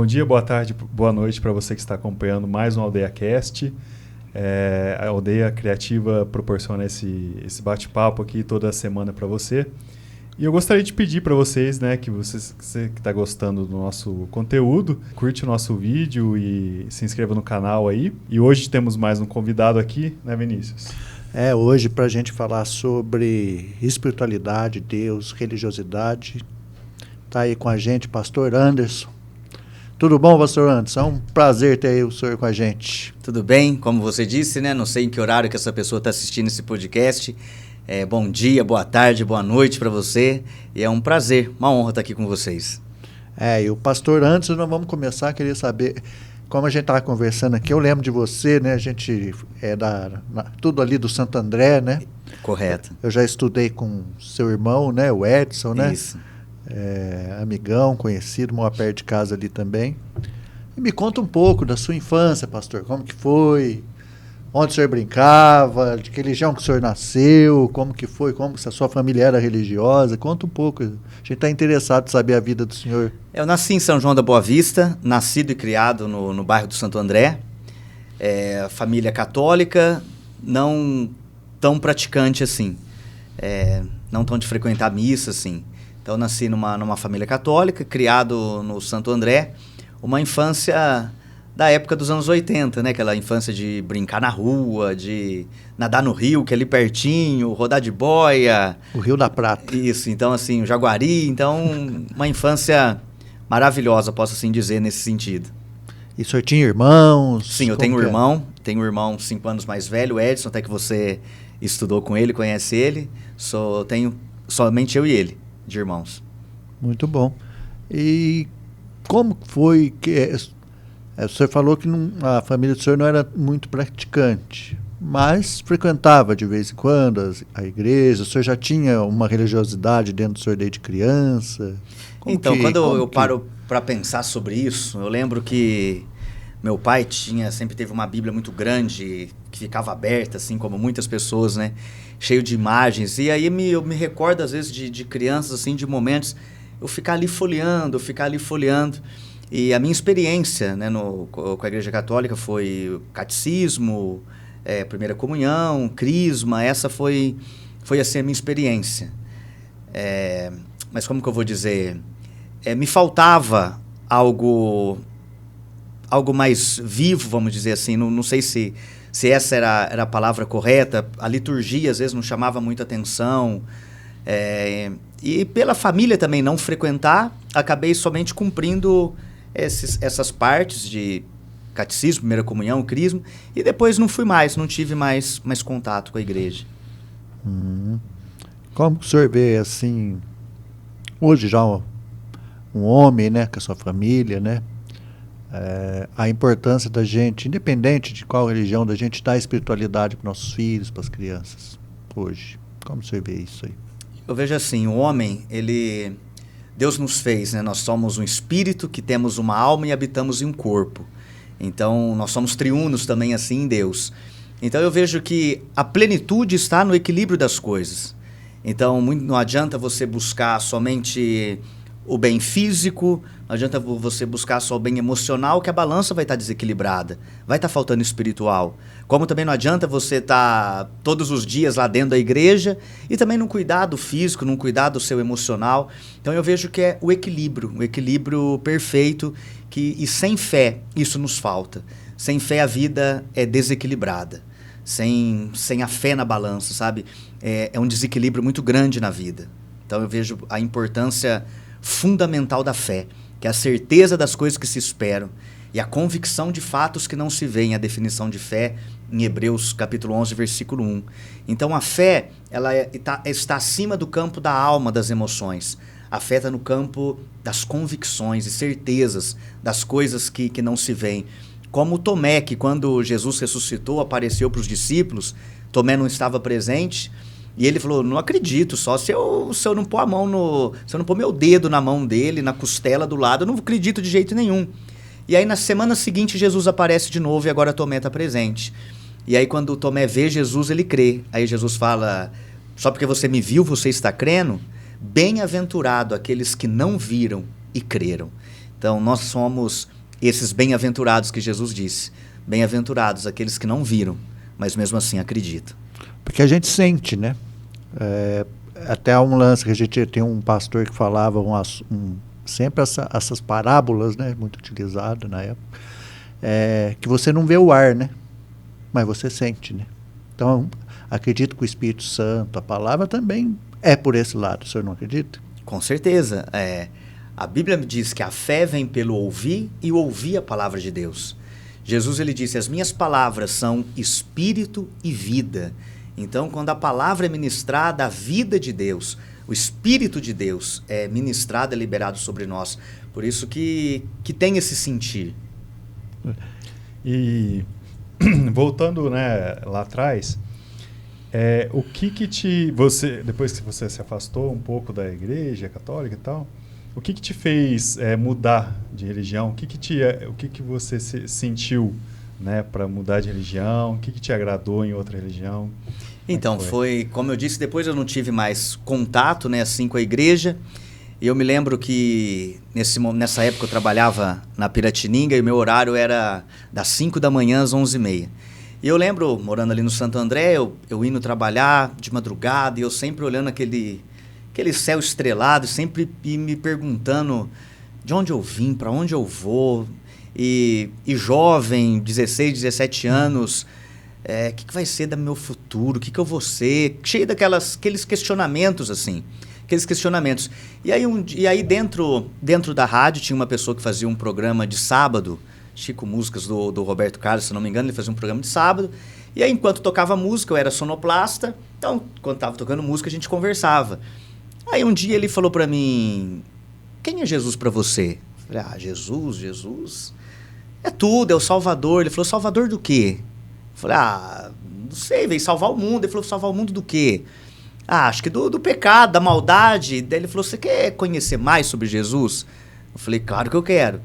Bom dia, boa tarde, boa noite para você que está acompanhando mais um AldeiaCast. A Aldeia Criativa proporciona esse bate-papo aqui toda semana para você. E eu gostaria de pedir para vocês, né, que você que está gostando do nosso conteúdo, curte o nosso vídeo e se inscreva no canal aí. E hoje temos mais um convidado aqui, né, Vinícius? Hoje para a gente falar sobre espiritualidade, Deus, religiosidade, está aí com a gente pastor Anderson. Tudo bom, pastor Anderson? É um prazer ter aí o senhor com a gente. Tudo bem, como você disse, né? Não sei em que horário que essa pessoa está assistindo esse podcast. Bom dia, boa tarde, boa noite para você. E é um prazer, uma honra estar aqui com vocês. E o pastor Anderson, nós vamos começar, queria saber, como a gente estava conversando aqui, eu lembro de você, né? A gente tudo ali do Santo André, né? Correto. Eu já estudei com seu irmão, né? O Edson, né? Isso. Amigão, conhecido, mora perto de casa ali também. E me conta um pouco da sua infância, pastor. Como que foi? Onde o senhor brincava? De que religião que o senhor nasceu? Como que foi? Como se a sua família era religiosa? Conta um pouco. A gente está interessado em saber a vida do senhor. Eu nasci em São João da Boa Vista, nascido e criado no bairro do Santo André. Família católica, não tão praticante assim. Não tão de frequentar missa assim. Então, nasci numa família católica, criado no Santo André, uma infância da época dos anos 80, né? Aquela infância de brincar na rua, de nadar no rio, que é ali pertinho, rodar de boia. O Rio da Prata. Isso, então, assim, o Jaguari. Então, uma infância maravilhosa, posso assim dizer, nesse sentido. E o senhor tinha irmãos? Sim, eu tenho um irmão 5 anos mais velho, o Edson, até que você estudou com ele, conhece ele. Tenho somente eu e ele de irmãos. Muito bom. E como foi que... o senhor falou que a família do senhor não era muito praticante, mas frequentava de vez em quando a igreja. O senhor já tinha uma religiosidade dentro do senhor desde criança? Quando eu paro para pensar sobre isso, eu lembro que meu pai sempre teve uma Bíblia muito grande, que ficava aberta, assim como muitas pessoas, né? Cheio de imagens. E aí eu me recordo, às vezes, de crianças, assim, de momentos, eu ficar ali folheando. E a minha experiência, né, com a Igreja Católica foi catecismo, primeira comunhão, crisma. Essa foi assim, a minha experiência. Mas como que eu vou dizer? Me faltava algo mais vivo, vamos dizer assim. Não sei se essa era a palavra correta. A liturgia, às vezes, não chamava muita atenção. E pela família também não frequentar, acabei somente cumprindo essas partes de catecismo, primeira comunhão, crisma, e depois não tive mais contato com a igreja. Como o senhor vê, assim, hoje já um homem, né, com a sua família, né, a importância da gente, independente de qual religião, da gente dar espiritualidade para nossos filhos, para as crianças, hoje? Como o senhor vê isso aí? Eu vejo assim, o homem, Deus nos fez, né? Nós somos um espírito que temos uma alma e habitamos em um corpo. Então, nós somos triunos também assim em Deus. Então, eu vejo que a plenitude está no equilíbrio das coisas. Então, não adianta você buscar somente o bem físico, não adianta você buscar só o bem emocional, que a balança vai estar desequilibrada, vai estar faltando espiritual. Como também não adianta você estar todos os dias lá dentro da igreja e também não cuidar do físico, não cuidar do seu emocional. Então eu vejo que é o equilíbrio perfeito, e sem fé isso nos falta. Sem fé a vida é desequilibrada. Sem a fé na balança, sabe? É um desequilíbrio muito grande na vida. Então eu vejo a importância fundamental da fé, que é a certeza das coisas que se esperam e a convicção de fatos que não se veem, a definição de fé em Hebreus capítulo 11, versículo 1. Então a fé está acima do campo da alma, das emoções. A fé está no campo das convicções e certezas das coisas que não se veem. Como Tomé, que quando Jesus ressuscitou, apareceu para os discípulos, Tomé não estava presente, e ele falou, não acredito, só se eu não pôr se eu não pôr meu dedo na mão dele, na costela do lado, eu não acredito de jeito nenhum. E aí na semana seguinte Jesus aparece de novo e agora Tomé está presente. E aí quando Tomé vê Jesus, ele crê. Aí Jesus fala, só porque você me viu, você está crendo? Bem-aventurado aqueles que não viram e creram. Então nós somos esses bem-aventurados que Jesus disse. Bem-aventurados aqueles que não viram, mas mesmo assim acreditam. Porque a gente sente, né? Até há um lance que a gente tem um pastor que falava sempre essas parábolas, né? Muito utilizado na época. Que você não vê o ar, né? Mas você sente, né? Então, acredito que o Espírito Santo, a palavra também é por esse lado. O senhor não acredita? Com certeza. A Bíblia diz que a fé vem pelo ouvir e ouvir a palavra de Deus. Jesus ele disse, as minhas palavras são espírito e vida. Então, quando a palavra é ministrada, a vida de Deus, o Espírito de Deus é ministrado, é liberado sobre nós. Por isso que tem esse sentir. E voltando, né, lá atrás, o que depois que você se afastou um pouco da igreja católica e tal, o que te fez mudar de religião? O que você sentiu, né, para mudar de religião? O que te agradou em outra religião? Então, foi, como eu disse, depois eu não tive mais contato, né, assim, com a igreja. E eu me lembro que nessa época eu trabalhava na Piratininga e meu horário era das 5 da manhã às 11h30. E eu lembro, morando ali no Santo André, eu indo trabalhar de madrugada e eu sempre olhando aquele céu estrelado, sempre me perguntando de onde eu vim, para onde eu vou. E jovem, 16, 17 anos, o que vai ser do meu futuro? O que eu vou ser? Cheio aqueles questionamentos, assim. Aqueles questionamentos. E aí dentro da rádio tinha uma pessoa que fazia um programa de sábado, Chico Músicas do Roberto Carlos, se não me engano, ele fazia um programa de sábado. E aí, enquanto tocava música, eu era sonoplasta, então, quando estava tocando música, a gente conversava. Aí um dia ele falou para mim, quem é Jesus para você? Eu falei, Jesus é tudo, é o Salvador. Ele falou, Salvador do quê? Eu falei, não sei, veio salvar o mundo. Ele falou, salvar o mundo do quê? Acho que do pecado, da maldade. Daí ele falou, você quer conhecer mais sobre Jesus? Eu falei, claro que eu quero.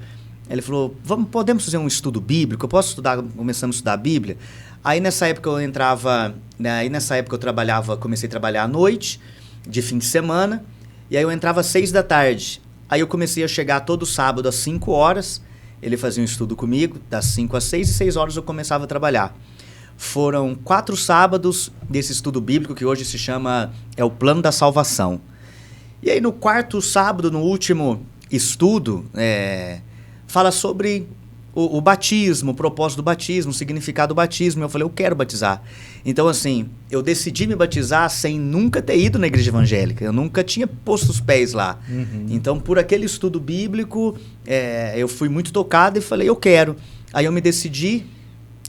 Ele falou, podemos fazer um estudo bíblico? Eu posso começamos a estudar a Bíblia? Aí nessa época eu trabalhava, comecei a trabalhar à noite, de fim de semana, e aí eu entrava às 6 da tarde. Aí eu comecei a chegar todo sábado às 5 horas, ele fazia um estudo comigo, das 5 às 6, e 6 horas eu começava a trabalhar. Foram 4 sábados desse estudo bíblico, que hoje se chama o Plano da Salvação. E aí no 4º sábado, no último estudo, fala sobre o batismo, o propósito do batismo, o significado do batismo. Eu falei, eu quero batizar. Então, assim, eu decidi me batizar sem nunca ter ido na igreja evangélica. Eu nunca tinha posto os pés lá. Uhum. Então, por aquele estudo bíblico, eu fui muito tocado e falei, eu quero. Aí eu me decidi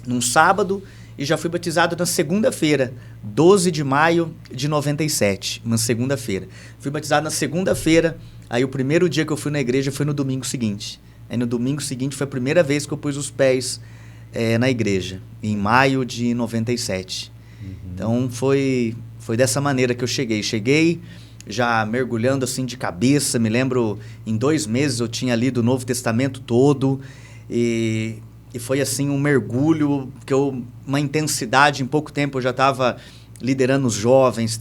num sábado e já fui batizado na segunda-feira, 12 de maio de 97, uma segunda-feira. Fui batizado na segunda-feira, aí o primeiro dia que eu fui na igreja foi no domingo seguinte. Aí no domingo seguinte foi a primeira vez que eu pus os pés na igreja, em maio de 97. Uhum. Então foi dessa maneira que eu cheguei. Cheguei já mergulhando assim de cabeça, me lembro, em 2 meses eu tinha lido o Novo Testamento todo e foi assim um mergulho, uma intensidade, em pouco tempo eu já estava liderando os jovens,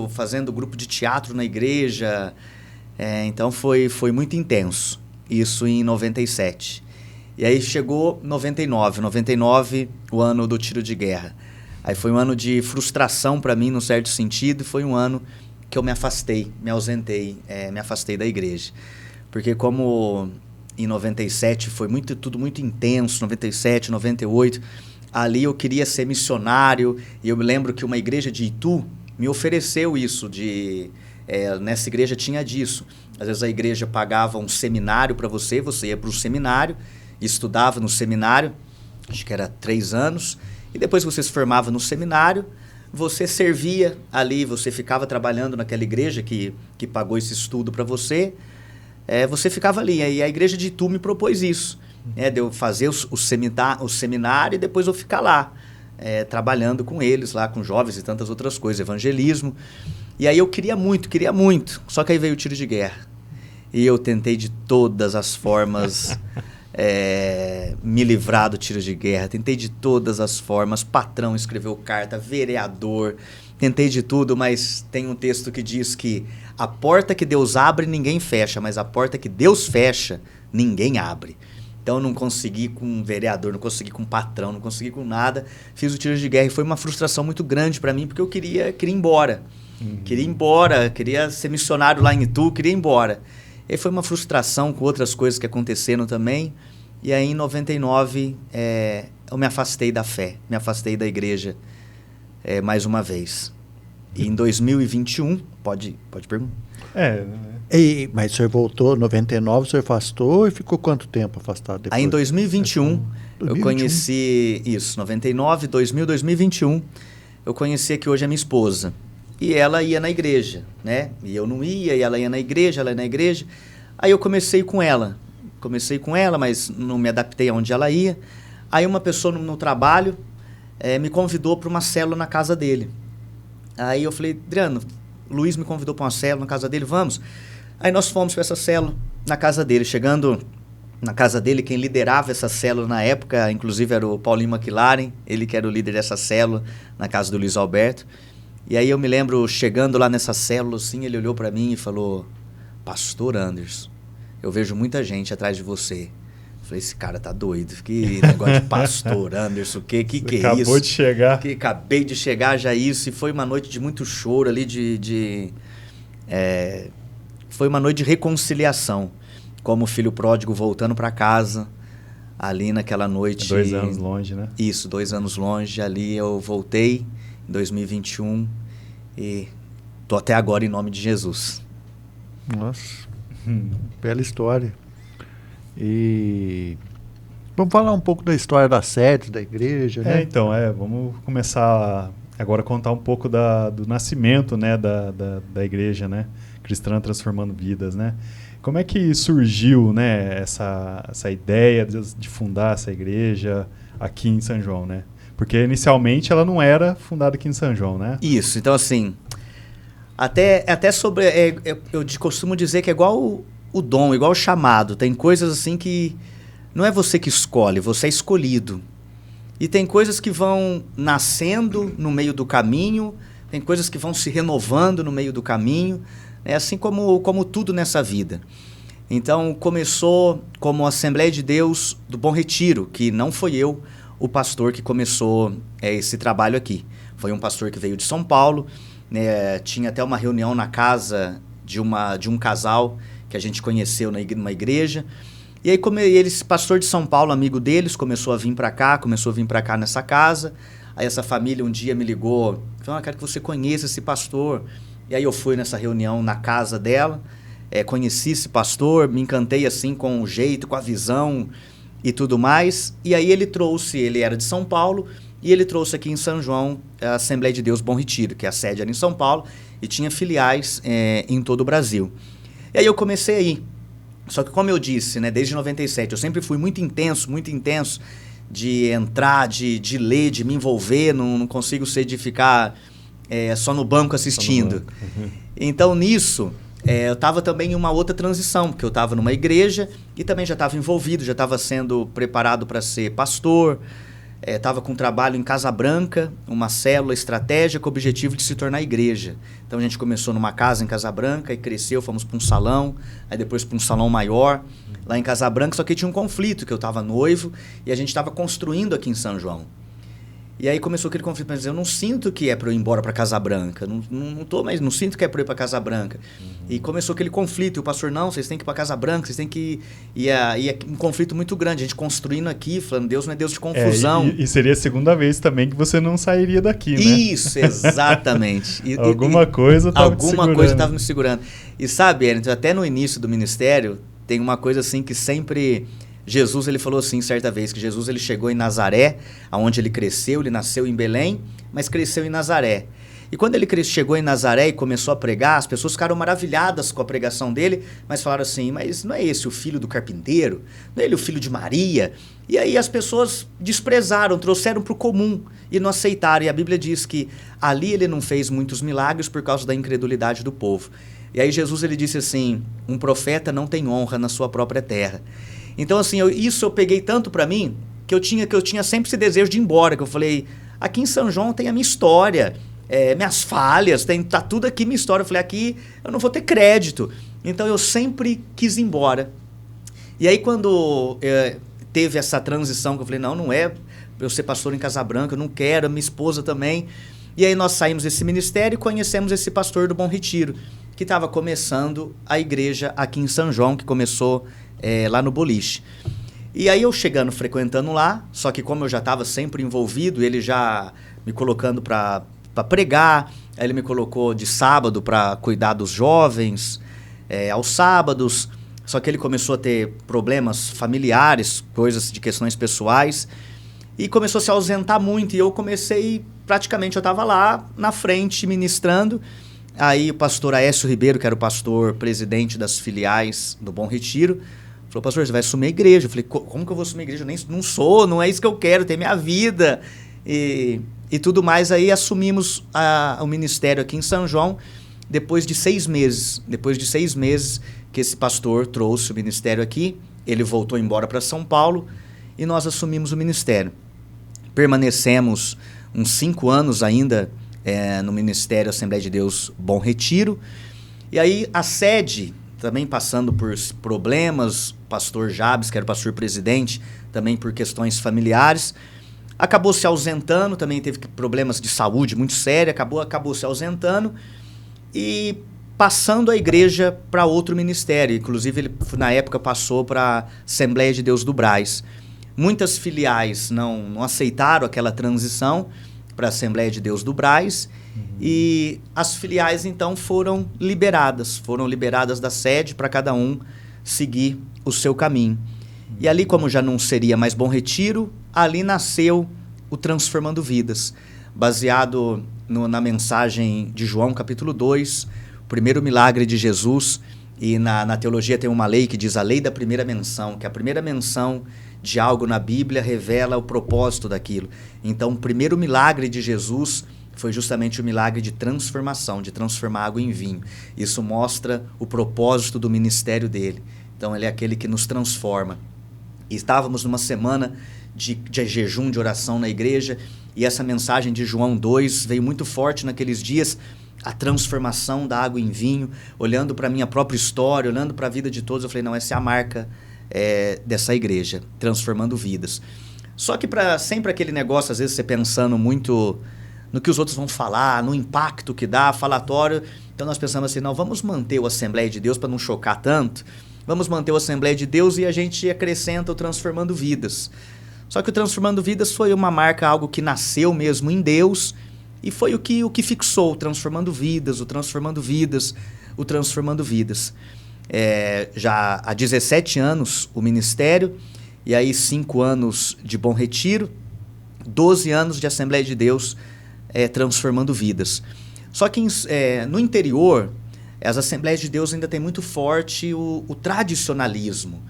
fazendo grupo de teatro na igreja, então foi muito intenso. Isso em 97. E aí chegou 99, o ano do tiro de guerra. Aí foi um ano de frustração para mim, num certo sentido, e foi um ano que eu me afastei, me ausentei, me afastei da igreja. Porque como em 97 foi tudo muito intenso, 97, 98, ali eu queria ser missionário, e eu me lembro que uma igreja de Itu me ofereceu isso, nessa igreja tinha disso. Às vezes a igreja pagava um seminário para você ia para o seminário, estudava no seminário, acho que era 3 anos, e depois que você se formava no seminário, você servia ali, você ficava trabalhando naquela igreja que pagou esse estudo para você, você ficava ali. E a igreja de Itu me propôs isso, de eu fazer o seminário e depois eu ficar lá, trabalhando com eles, lá com jovens e tantas outras coisas, evangelismo. E aí eu queria muito, só que aí veio o tiro de guerra. E eu tentei de todas as formas me livrar do tiro de guerra, tentei de todas as formas, patrão escreveu carta, vereador, tentei de tudo, mas tem um texto que diz que a porta que Deus abre ninguém fecha, mas a porta que Deus fecha ninguém abre. Então eu não consegui com um vereador, não consegui com um patrão, não consegui com nada. Fiz o tiro de guerra e foi uma frustração muito grande para mim, porque eu queria ir embora. Queria ir embora, queria ser missionário lá em Itu, queria ir embora. E foi uma frustração com outras coisas que aconteceram também. E aí em 99 eu me afastei da fé, me afastei da igreja mais uma vez. E em 2021, pode perguntar? Mas o senhor voltou, em 99 o senhor afastou e ficou quanto tempo afastado depois? Aí em 2021, eu conheci, 99, 2000, 2021, eu conheci a que hoje é minha esposa. E ela ia na igreja, né? E eu não ia, e ela ia na igreja, ela ia na igreja. Aí eu comecei com ela, mas não me adaptei aonde ela ia. Aí uma pessoa no trabalho me convidou para uma célula na casa dele. Aí eu falei, Adriano, o Luiz me convidou para uma célula na casa dele, vamos? Aí nós fomos para essa célula na casa dele. Chegando na casa dele, quem liderava essa célula na época, inclusive era o Paulinho McLaren, ele que era o líder dessa célula, na casa do Luiz Alberto. E aí eu me lembro, chegando lá nessa célula, assim, ele olhou para mim e falou, Pastor Anderson, eu vejo muita gente atrás de você. Eu falei, esse cara tá doido, que negócio de Pastor Anderson, que é isso? Acabou de chegar. Acabei de chegar já isso, e foi uma noite de muito choro ali, foi uma noite de reconciliação, como o filho pródigo voltando para casa, ali naquela noite. 2 anos longe, né? Isso, 2 anos longe, ali eu voltei em 2021 e tô até agora em nome de Jesus. Nossa, bela história. E vamos falar um pouco da história da sede, da igreja, né? Então, vamos começar agora a contar um pouco do nascimento, né, da igreja, né? Cristã Transformando Vidas, né? Como é que surgiu, né, essa ideia de fundar essa igreja aqui em São João, né? Porque inicialmente ela não era fundada aqui em São João, né? Isso, então assim, até sobre, eu costumo dizer que é igual o dom, igual o chamado. Tem coisas assim que não é você que escolhe, você é escolhido. E tem coisas que vão nascendo no meio do caminho, tem coisas que vão se renovando no meio do caminho, né? Assim como tudo nessa vida. Então começou como Assembleia de Deus do Bom Retiro, que não foi eu o pastor que começou esse trabalho aqui. Foi um pastor que veio de São Paulo, né? Tinha até uma reunião na casa de um casal que a gente conheceu numa igreja. E aí esse pastor de São Paulo, amigo deles, começou a vir para cá nessa casa. Aí essa família um dia me ligou, falou, quero que você conheça esse pastor. E aí eu fui nessa reunião na casa dela, conheci esse pastor, me encantei assim com o jeito, com a visão e tudo mais. E aí ele era de São Paulo, e ele trouxe aqui em São João a Assembleia de Deus Bom Retiro, que a sede era em São Paulo e tinha filiais em todo o Brasil. E aí eu comecei a ir. Só que como eu disse, né, desde 97, eu sempre fui muito intenso de entrar, de ler, de me envolver, não consigo ser de ficar só no banco assistindo. Então nisso, eu estava também em uma outra transição, porque eu estava numa igreja e também já estava envolvido, já estava sendo preparado para ser pastor, estava com um trabalho em Casa Branca, uma célula estratégica com o objetivo de se tornar igreja. Então a gente começou numa casa em Casa Branca e cresceu, fomos para um salão, aí depois para um salão maior, lá em Casa Branca, só que tinha um conflito, que eu estava noivo e a gente estava construindo aqui em São João. E aí começou aquele conflito, mas eu não sinto que é para eu ir embora para Casa Branca, não sinto que é para eu ir para Casa Branca. E começou aquele conflito, e o pastor, não, vocês têm que ir para Casa Branca, vocês têm que ir. E é um conflito muito grande, a gente construindo aqui, falando, Deus não é Deus de confusão. E seria a segunda vez também que você não sairia daqui, né? Isso, exatamente. Alguma coisa estava me segurando. E sabe, Eren, até no início do ministério, tem uma coisa assim que sempre... Jesus, ele falou assim certa vez, que Jesus ele chegou em Nazaré, onde ele cresceu, ele nasceu em Belém, mas cresceu em Nazaré. E quando ele chegou em Nazaré e começou a pregar, as pessoas ficaram maravilhadas com a pregação dele, mas falaram assim, mas não é esse o filho do carpinteiro? Não é ele o filho de Maria? E aí as pessoas desprezaram, trouxeram para o comum e não aceitaram. E a Bíblia diz que ali ele não fez muitos milagres por causa da incredulidade do povo. E aí Jesus ele disse assim, um profeta não tem honra na sua própria terra. Então, assim, isso eu peguei tanto para mim que eu tinha sempre esse desejo de ir embora, que eu falei, aqui em São João tem a minha história, minhas falhas, tá tudo aqui minha história. Eu falei, aqui eu não vou ter crédito. Então, eu sempre quis ir embora. E aí, quando teve essa transição que eu falei, não é eu ser pastor em Casa Branca, eu não quero, a minha esposa também. E aí nós saímos desse ministério e conhecemos esse pastor do Bom Retiro, que estava começando a igreja aqui em São João, que começou lá no Boliche. E aí eu chegando, frequentando lá, só que como eu já estava sempre envolvido, ele já me colocando para pregar, aí ele me colocou de sábado para cuidar dos jovens, aos sábados, só que ele começou a ter problemas familiares, coisas de questões pessoais, e começou a se ausentar muito, e eu comecei, praticamente eu estava lá na frente ministrando. Aí o pastor Aécio Ribeiro, que era o pastor presidente das filiais do Bom Retiro, falou, pastor, você vai assumir a igreja. Eu falei, como que eu vou assumir a igreja? Eu não sou, não é isso que eu quero, ter minha vida e tudo mais. Aí assumimos o ministério aqui em São João depois de 6 meses. Depois de 6 meses que esse pastor trouxe o ministério aqui, ele voltou embora para São Paulo e nós assumimos o ministério. Permanecemos uns 5 anos ainda no Ministério Assembleia de Deus Bom Retiro. E aí a sede, também passando por problemas, o pastor Jabes, que era o pastor presidente, também por questões familiares, acabou se ausentando, também teve problemas de saúde muito sérios, acabou se ausentando e passando a igreja para outro ministério. Inclusive, ele na época passou para a Assembleia de Deus do Brás. Muitas filiais não aceitaram aquela transição para a Assembleia de Deus do Brás, e as filiais então foram liberadas da sede para cada um seguir o seu caminho. E ali, como já não seria mais Bom Retiro, ali nasceu o Transformando Vidas, baseado na mensagem de João capítulo 2, o primeiro milagre de Jesus. E na teologia tem uma lei que diz a lei da primeira menção, que a primeira menção de algo na Bíblia revela o propósito daquilo. Então, o primeiro milagre de Jesus foi justamente o milagre de transformação, de transformar água em vinho. Isso mostra o propósito do ministério dele. Então, ele é aquele que nos transforma. E estávamos numa semana de jejum, de oração na igreja, e essa mensagem de João 2 veio muito forte naqueles dias, a transformação da água em vinho. Olhando para a minha própria história, olhando para a vida de todos, eu falei, não, essa é a marca dessa igreja, transformando vidas. Só que sempre aquele negócio, às vezes você pensando muito no que os outros vão falar, no impacto que dá, falatório, então nós pensamos assim, não, vamos manter o Assembleia de Deus para não chocar tanto, vamos manter o Assembleia de Deus e a gente acrescenta o Transformando Vidas. Só que o Transformando Vidas foi uma marca, algo que nasceu mesmo em Deus, e foi o que fixou o Transformando Vidas, o Transformando Vidas, o Transformando Vidas. Já há 17 anos o ministério, e aí 5 anos de Bom Retiro, 12 anos de Assembleia de Deus, transformando vidas. Só que no interior, as Assembleias de Deus ainda tem muito forte o tradicionalismo.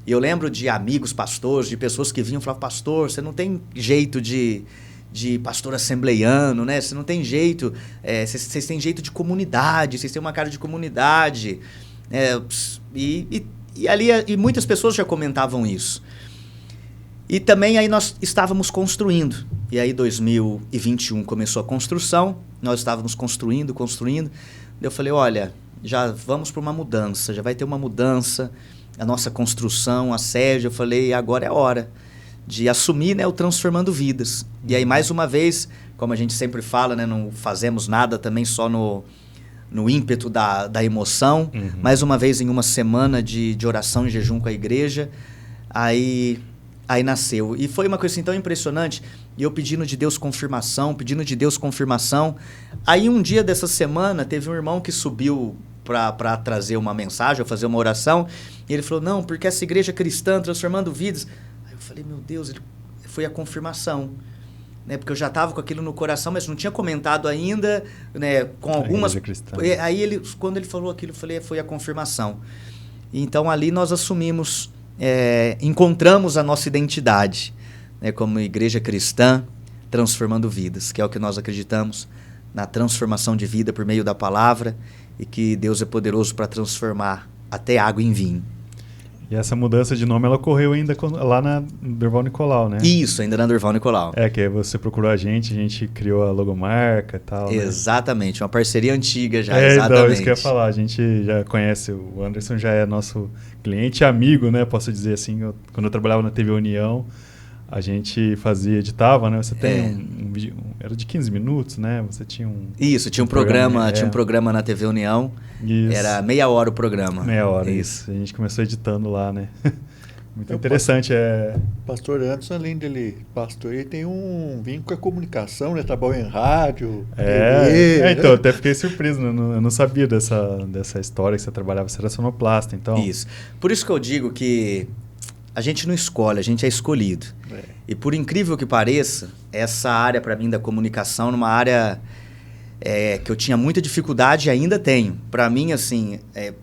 E eu lembro de amigos pastores, de pessoas que vinham e falavam, pastor, você não tem jeito de pastor assembleiano, né? Você não tem jeito, vocês têm jeito de comunidade, vocês têm uma cara de comunidade. E muitas pessoas já comentavam isso. E também aí nós estávamos construindo. E aí 2021 começou a construção, nós estávamos construindo. Eu falei, olha, já vamos para uma mudança, já vai ter uma mudança, a nossa construção, a sede. Eu falei, agora é a hora de assumir, né, o Transformando Vidas. E aí, mais uma vez, como a gente sempre fala, né, não fazemos nada também só no ímpeto da emoção. Mais uma vez, em uma semana de oração e jejum com a igreja, aí nasceu. E foi uma coisa assim tão impressionante, e eu pedindo de Deus confirmação. Aí um dia dessa semana, teve um irmão que subiu para trazer uma mensagem, ou fazer uma oração, e ele falou, não, porque essa igreja cristã, Transformando Vidas. Aí eu falei, meu Deus, foi a confirmação. Né, porque eu já estava com aquilo no coração, mas não tinha comentado ainda, né, com algumas... Aí, quando ele falou aquilo, eu falei, foi a confirmação. E então, ali nós assumimos, encontramos a nossa identidade, né, como igreja cristã, transformando vidas, que é o que nós acreditamos, na transformação de vida por meio da palavra, e que Deus é poderoso para transformar até água em vinho. E essa mudança de nome, ela ocorreu ainda lá na Durval Nicolau, né? Isso, ainda na Durval Nicolau. Que aí você procurou a gente criou a logomarca e tal. Exatamente, né? Uma parceria antiga já, exatamente. Então, isso que eu ia falar, a gente já conhece, o Anderson já é nosso cliente e amigo, né? Posso dizer assim, quando eu trabalhava na TV União, a gente editava, né? Você tem um vídeo, era de 15 minutos, né? Você tinha Isso, tinha um programa, tinha um programa na TV União. Isso. Era meia hora o programa. Meia hora, isso. A gente começou editando lá, né? Muito interessante. Pastor Anderson, além dele pastor, ele tem um vínculo com a comunicação, né? Trabalha em rádio, TV. Então, eu até fiquei surpreso, né? Eu não sabia dessa história que você trabalhava, você era sonoplasta, então... Isso. Por isso que eu digo que a gente não escolhe, a gente é escolhido. E por incrível que pareça, essa área para mim da comunicação é uma área que eu tinha muita dificuldade e ainda tenho. Para mim, assim,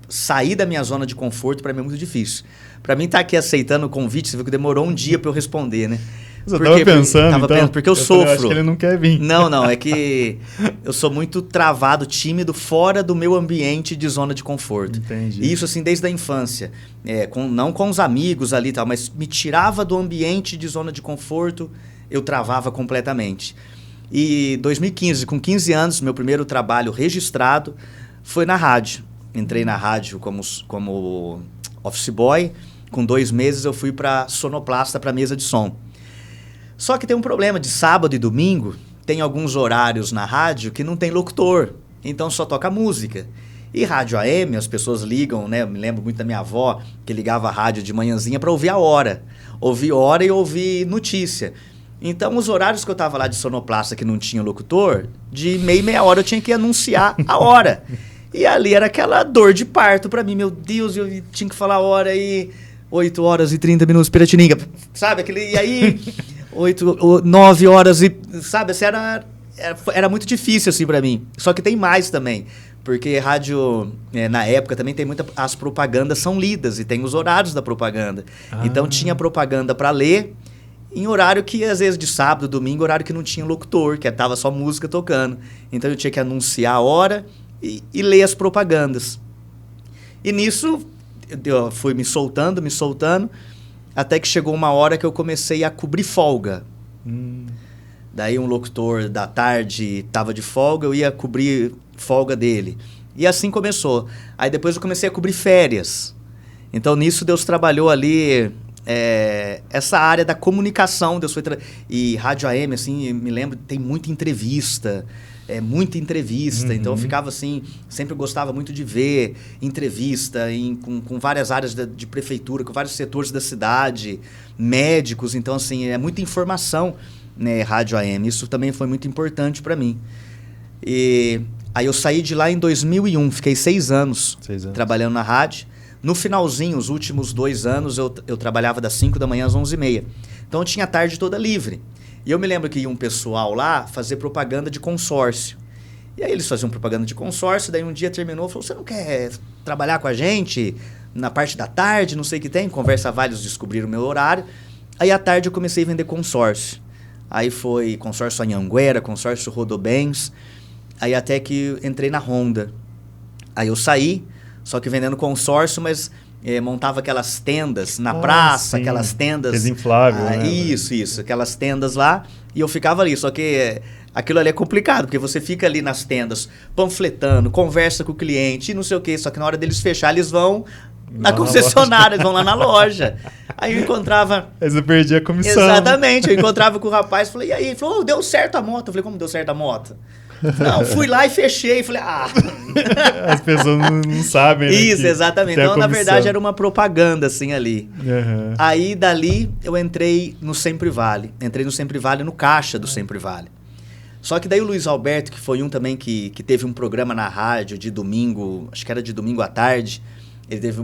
sair da minha zona de conforto para mim é muito difícil. Para mim estar aqui aceitando o convite, você viu que demorou um dia para eu responder, né? Você estava pensando, porque eu sofro. Eu acho que ele não quer vir. Não, é que eu sou muito travado, tímido, fora do meu ambiente de zona de conforto. Entendi. E isso assim desde a infância. Não com os amigos ali e tal, mas me tirava do ambiente de zona de conforto, eu travava completamente. E 2015, com 15 anos, meu primeiro trabalho registrado foi na rádio. Entrei na rádio como office boy. Com 2 meses eu fui para sonoplasta, para mesa de som. Só que tem um problema, de sábado e domingo, tem alguns horários na rádio que não tem locutor, então só toca música. E rádio AM, as pessoas ligam, né? Eu me lembro muito da minha avó, que ligava a rádio de manhãzinha para ouvir a hora. Ouvir hora e ouvir notícia. Então, os horários que eu estava lá de sonoplasta que não tinha locutor, de meia hora eu tinha que anunciar a hora. E ali era aquela dor de parto para mim. Meu Deus, eu tinha que falar a hora e 8 horas e 30 minutos, Piratininga. Sabe? E aí... 9 horas e... Sabe, assim, era muito difícil assim pra mim. Só que tem mais também. Porque rádio, na época, também tem as propagandas são lidas e tem os horários da propaganda. Então tinha propaganda pra ler em horário que, às vezes, de sábado, domingo, horário que não tinha locutor, que tava só música tocando. Então eu tinha que anunciar a hora e ler as propagandas. E nisso, eu fui me soltando, até que chegou uma hora que eu comecei a cobrir folga. Daí um locutor da tarde estava de folga, eu ia cobrir folga dele. E assim começou. Aí depois eu comecei a cobrir férias. Então nisso Deus trabalhou ali essa área da comunicação. E rádio AM, assim, me lembro, tem muita entrevista. Então eu ficava assim, sempre gostava muito de ver entrevista com várias áreas de prefeitura, com vários setores da cidade, médicos, então assim, é muita informação, né, rádio AM, isso também foi muito importante para mim. E aí eu saí de lá em 2001, fiquei 6 anos trabalhando na rádio. No finalzinho, os últimos 2 anos, eu trabalhava das 5 da manhã às 11h30, então eu tinha a tarde toda livre. E eu me lembro que ia um pessoal lá fazer propaganda de consórcio. E aí eles faziam propaganda de consórcio, daí um dia terminou, falou, você não quer trabalhar com a gente na parte da tarde, não sei o que tem? Conversa vários, descobriram o meu horário. Aí à tarde eu comecei a vender consórcio. Aí foi consórcio Anhanguera, consórcio Rodobens. Aí até que entrei na Honda. Aí eu saí, só que vendendo consórcio, mas... montava aquelas tendas na praça, sim. Aquelas tendas... Desinflável, né? Isso. Aquelas tendas lá. E eu ficava ali. Só que aquilo ali é complicado, porque você fica ali nas tendas panfletando, conversa com o cliente e não sei o quê. Só que na hora deles fechar, eles vão na concessionária, eles vão lá na loja. Aí eu encontrava... Aí você perdia a comissão. Exatamente. Eu encontrava com o rapaz e falei, e aí? Ele falou, deu certo a moto. Eu falei, como deu certo a moto? Não, fui lá e fechei. Falei, As pessoas não sabem, né? Isso, exatamente. Então, na verdade, era uma propaganda, assim, ali. Uhum. Aí, dali, eu entrei no Sempre Vale. Entrei no Sempre Vale, no caixa do Sempre Vale. Só que daí o Luiz Alberto, que foi um também que teve um programa na rádio de domingo, acho que era de domingo à tarde,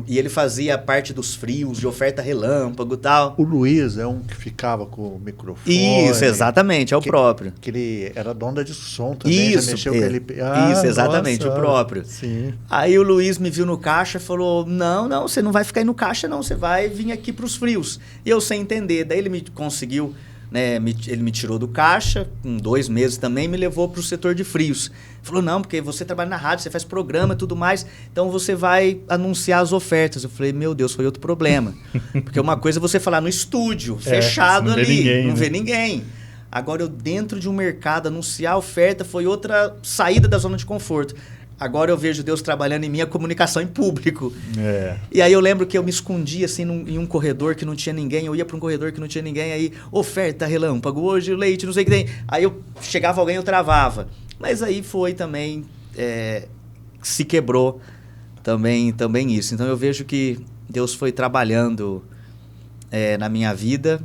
ele fazia parte dos frios, de oferta relâmpago e tal. O Luiz é um que ficava com o microfone. Isso, exatamente, é o próprio. Que ele era dono de som também, já mexeu com ele. Isso, exatamente, o próprio. Sim. Aí o Luiz me viu no caixa e falou, não, você não vai ficar aí no caixa não, você vai vir aqui para os frios. E eu sem entender, daí ele me conseguiu né? Ele me tirou do caixa, com 2 meses também, me levou para o setor de frios. Falou, não, porque você trabalha na rádio, você faz programa e tudo mais, então você vai anunciar as ofertas. Eu falei, meu Deus, foi outro problema. Porque uma coisa é você falar no estúdio, fechado ali, ninguém, não né? vê ninguém. Agora eu dentro de um mercado, anunciar a oferta foi outra saída da zona de conforto. Agora eu vejo Deus trabalhando em mim a comunicação em público. E aí eu lembro que eu me escondia assim em um corredor que não tinha ninguém. Eu ia para um corredor que não tinha ninguém. Aí, oferta relâmpago, hoje leite, não sei o que tem. Aí eu chegava alguém, eu travava. Mas aí foi também, se quebrou também isso. Então eu vejo que Deus foi trabalhando na minha vida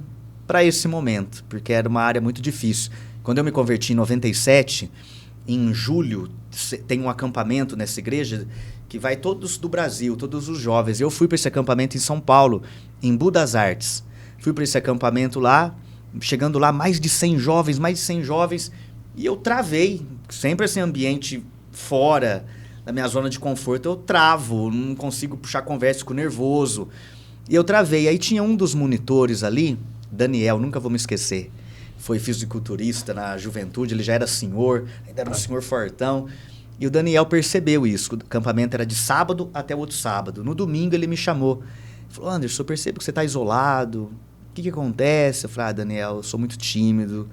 para esse momento. Porque era uma área muito difícil. Quando eu me converti em 97, em julho, tem um acampamento nessa igreja que vai todos do Brasil, todos os jovens. Eu fui para esse acampamento em São Paulo, em Budas Artes. Fui para esse acampamento lá, chegando lá, mais de 100 jovens, e eu travei. Sempre esse ambiente fora da minha zona de conforto, eu travo, não consigo puxar conversa, fico nervoso. E eu travei. Aí tinha um dos monitores ali, Daniel, nunca vou me esquecer. Foi fisiculturista na juventude, ele já era senhor, ainda era um senhor fortão. E o Daniel percebeu isso, o acampamento era de sábado até o outro sábado. No domingo ele me chamou. Ele falou, Anderson, eu percebo que você está isolado, o que acontece? Eu falei, Daniel, eu sou muito tímido,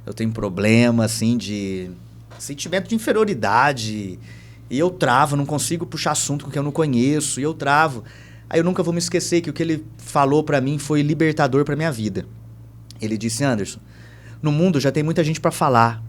eu tenho problema, assim, de sentimento de inferioridade. E eu travo, não consigo puxar assunto com quem eu não conheço, e eu travo. Aí eu nunca vou me esquecer que o que ele falou para mim foi libertador para minha vida. Ele disse, Anderson, no mundo já tem muita gente para falar.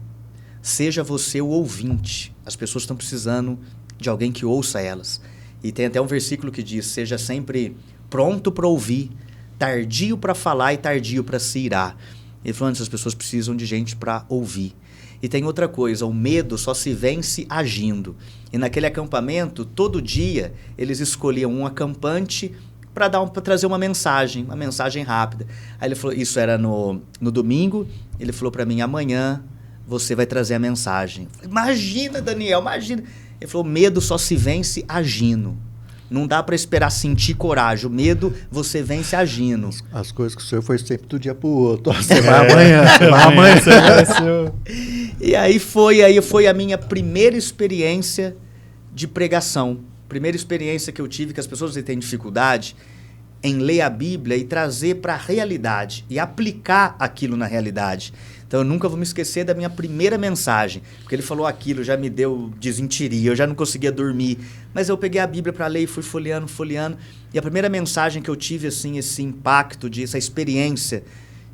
Seja você o ouvinte. As pessoas estão precisando de alguém que ouça elas. E tem até um versículo que diz, seja sempre pronto para ouvir, tardio para falar e tardio para se irar. Ele falou, as pessoas precisam de gente para ouvir. E tem outra coisa, o medo só se vence agindo. E naquele acampamento, todo dia, eles escolhiam um acampante para trazer uma mensagem rápida. Aí ele falou, isso era no domingo, ele falou para mim, amanhã você vai trazer a mensagem. Eu falei, imagina, Daniel, imagina. Ele falou, medo só se vence agindo. Não dá para esperar sentir coragem. O medo você vence agindo. As coisas que o senhor foi sempre do dia pro outro. Você vai amanhã, você vai amanhã. E aí foi a minha primeira experiência de pregação. Primeira experiência que eu tive, que as pessoas têm dificuldade em ler a Bíblia e trazer para a realidade e aplicar aquilo na realidade. Então eu nunca vou me esquecer da minha primeira mensagem, porque ele falou aquilo, já me deu desinteria, eu já não conseguia dormir, mas eu peguei a Bíblia para ler e fui folheando, e a primeira mensagem que eu tive, assim, esse impacto, essa experiência,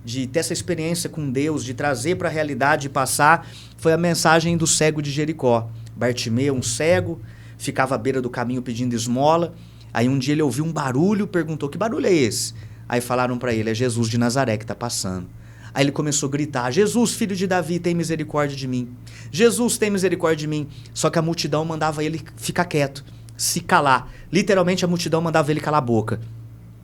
de ter essa experiência com Deus, de trazer para a realidade e passar, foi a mensagem do cego de Jericó. Bartimeu, um cego, ficava à beira do caminho pedindo esmola. Aí um dia ele ouviu um barulho, perguntou, que barulho é esse? Aí falaram para ele, é Jesus de Nazaré que está passando. Aí ele começou a gritar, Jesus, filho de Davi, tem misericórdia de mim. Jesus, tem misericórdia de mim. Só que a multidão mandava ele ficar quieto, se calar. Literalmente a multidão mandava ele calar a boca.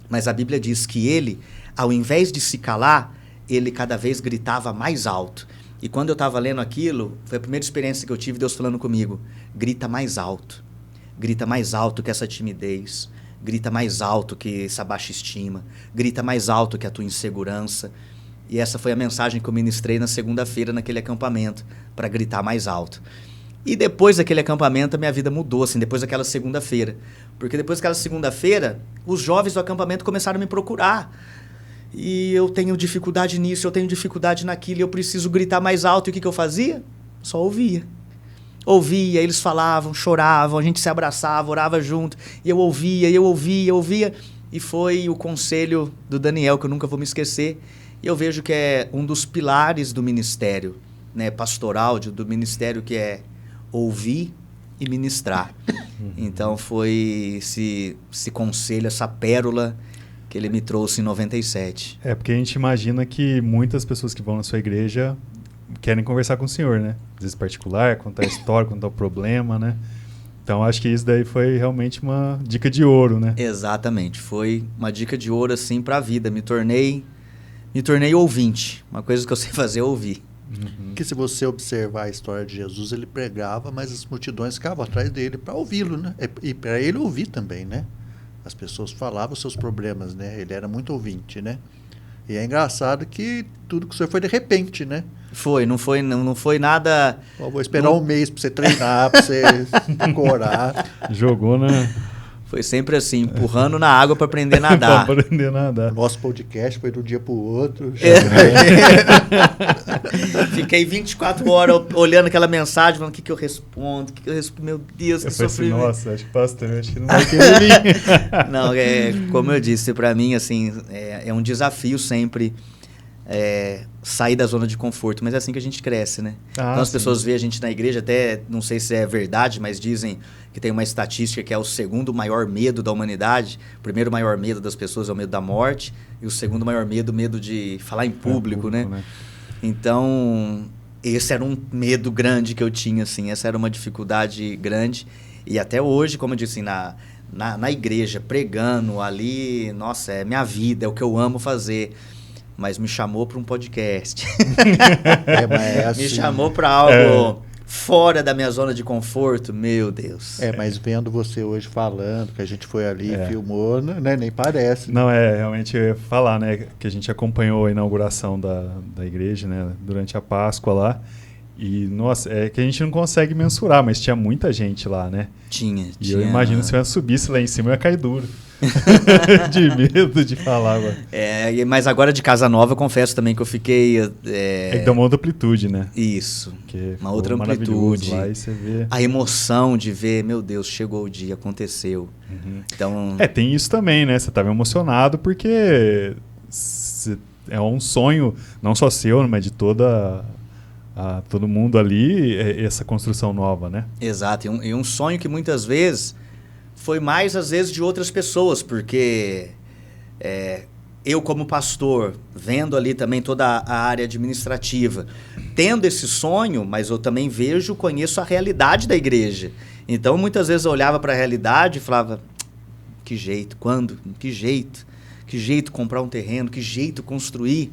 Mas a Bíblia diz que ele, ao invés de se calar, ele cada vez gritava mais alto. E quando eu estava lendo aquilo, foi a primeira experiência que eu tive, Deus falando comigo, grita mais alto que essa timidez, grita mais alto que essa baixa estima, grita mais alto que a tua insegurança. E essa foi a mensagem que eu ministrei na segunda-feira naquele acampamento, para gritar mais alto. E depois daquele acampamento, a minha vida mudou, assim, depois daquela segunda-feira. Porque depois daquela segunda-feira, os jovens do acampamento começaram a me procurar. E eu tenho dificuldade nisso, eu tenho dificuldade naquilo, eu preciso gritar mais alto. E o que eu fazia? Só ouvia. Ouvia, eles falavam, choravam, a gente se abraçava, orava junto. E eu ouvia. E foi o conselho do Daniel, que eu nunca vou me esquecer. E eu vejo que é um dos pilares do ministério, né, pastoral, do ministério, que é ouvir e ministrar. Então foi esse conselho, essa pérola que ele me trouxe em 97. É, porque a gente imagina que muitas pessoas que vão na sua igreja querem conversar com o senhor, né? Às vezes particular, contar a história, contar o problema, né? Então acho que isso daí foi realmente uma dica de ouro, né? Exatamente, foi uma dica de ouro, assim, para a vida. Me tornei ouvinte. Uma coisa que eu sei fazer é ouvir. Porque se você observar a história de Jesus, ele pregava, mas as multidões ficavam atrás dele para ouvi-lo, né? E para ele ouvir também, né? As pessoas falavam os seus problemas, né? Ele era muito ouvinte, né? E é engraçado que tudo que o senhor foi de repente, né? Não foi nada... Eu vou esperar um mês para você treinar, para você corar. Jogou na... Foi sempre assim, empurrando na água para aprender a nadar. Pra aprender a nadar. O nosso podcast foi de um dia para o outro. Fiquei 24 horas olhando aquela mensagem, falando o que eu respondo, meu Deus, que Eu falei assim, sofrimento. nossa, acho que pastor, acho que não vai querer vir. Não, como eu disse, para mim, assim, é um desafio sempre sair da zona de conforto, mas é assim que a gente cresce, né? Então as pessoas veem a gente na igreja, até, não sei se é verdade, mas dizem que tem uma estatística que é o segundo maior medo da humanidade. O primeiro maior medo das pessoas é o medo da morte, e o segundo maior medo de falar em público, né? Então, esse era um medo grande que eu tinha, assim, essa era uma dificuldade grande, e até hoje, como eu disse, na igreja, pregando ali, nossa, é minha vida, é o que eu amo fazer. Mas me chamou para um podcast. Assim, me chamou para algo fora da minha zona de conforto, meu Deus. Mas vendo você hoje falando, que a gente foi ali e filmou, né, nem parece. Não, realmente eu ia falar, né, que a gente acompanhou a inauguração da igreja, né, durante a Páscoa lá. E, nossa, é que a gente não consegue mensurar, mas tinha muita gente lá, né? Tinha. E eu imagino se eu subisse lá em cima, eu ia cair duro. De medo de falar. Mas agora de Casa Nova, eu confesso também que eu fiquei... que dá uma outra amplitude, né? Isso. Que uma outra amplitude. Lá e você vê... A emoção de ver, meu Deus, chegou o dia, aconteceu. Uhum. Então... tem isso também, né? Você estava emocionado porque é um sonho, não só seu, mas de todo mundo ali, essa construção nova, né? Exato. E um sonho que muitas vezes... foi mais, às vezes, de outras pessoas, porque eu, como pastor, vendo ali também toda a área administrativa, tendo esse sonho, mas eu também conheço a realidade da igreja. Então, muitas vezes eu olhava para a realidade e falava, que jeito, quando? Que jeito comprar um terreno, que jeito construir,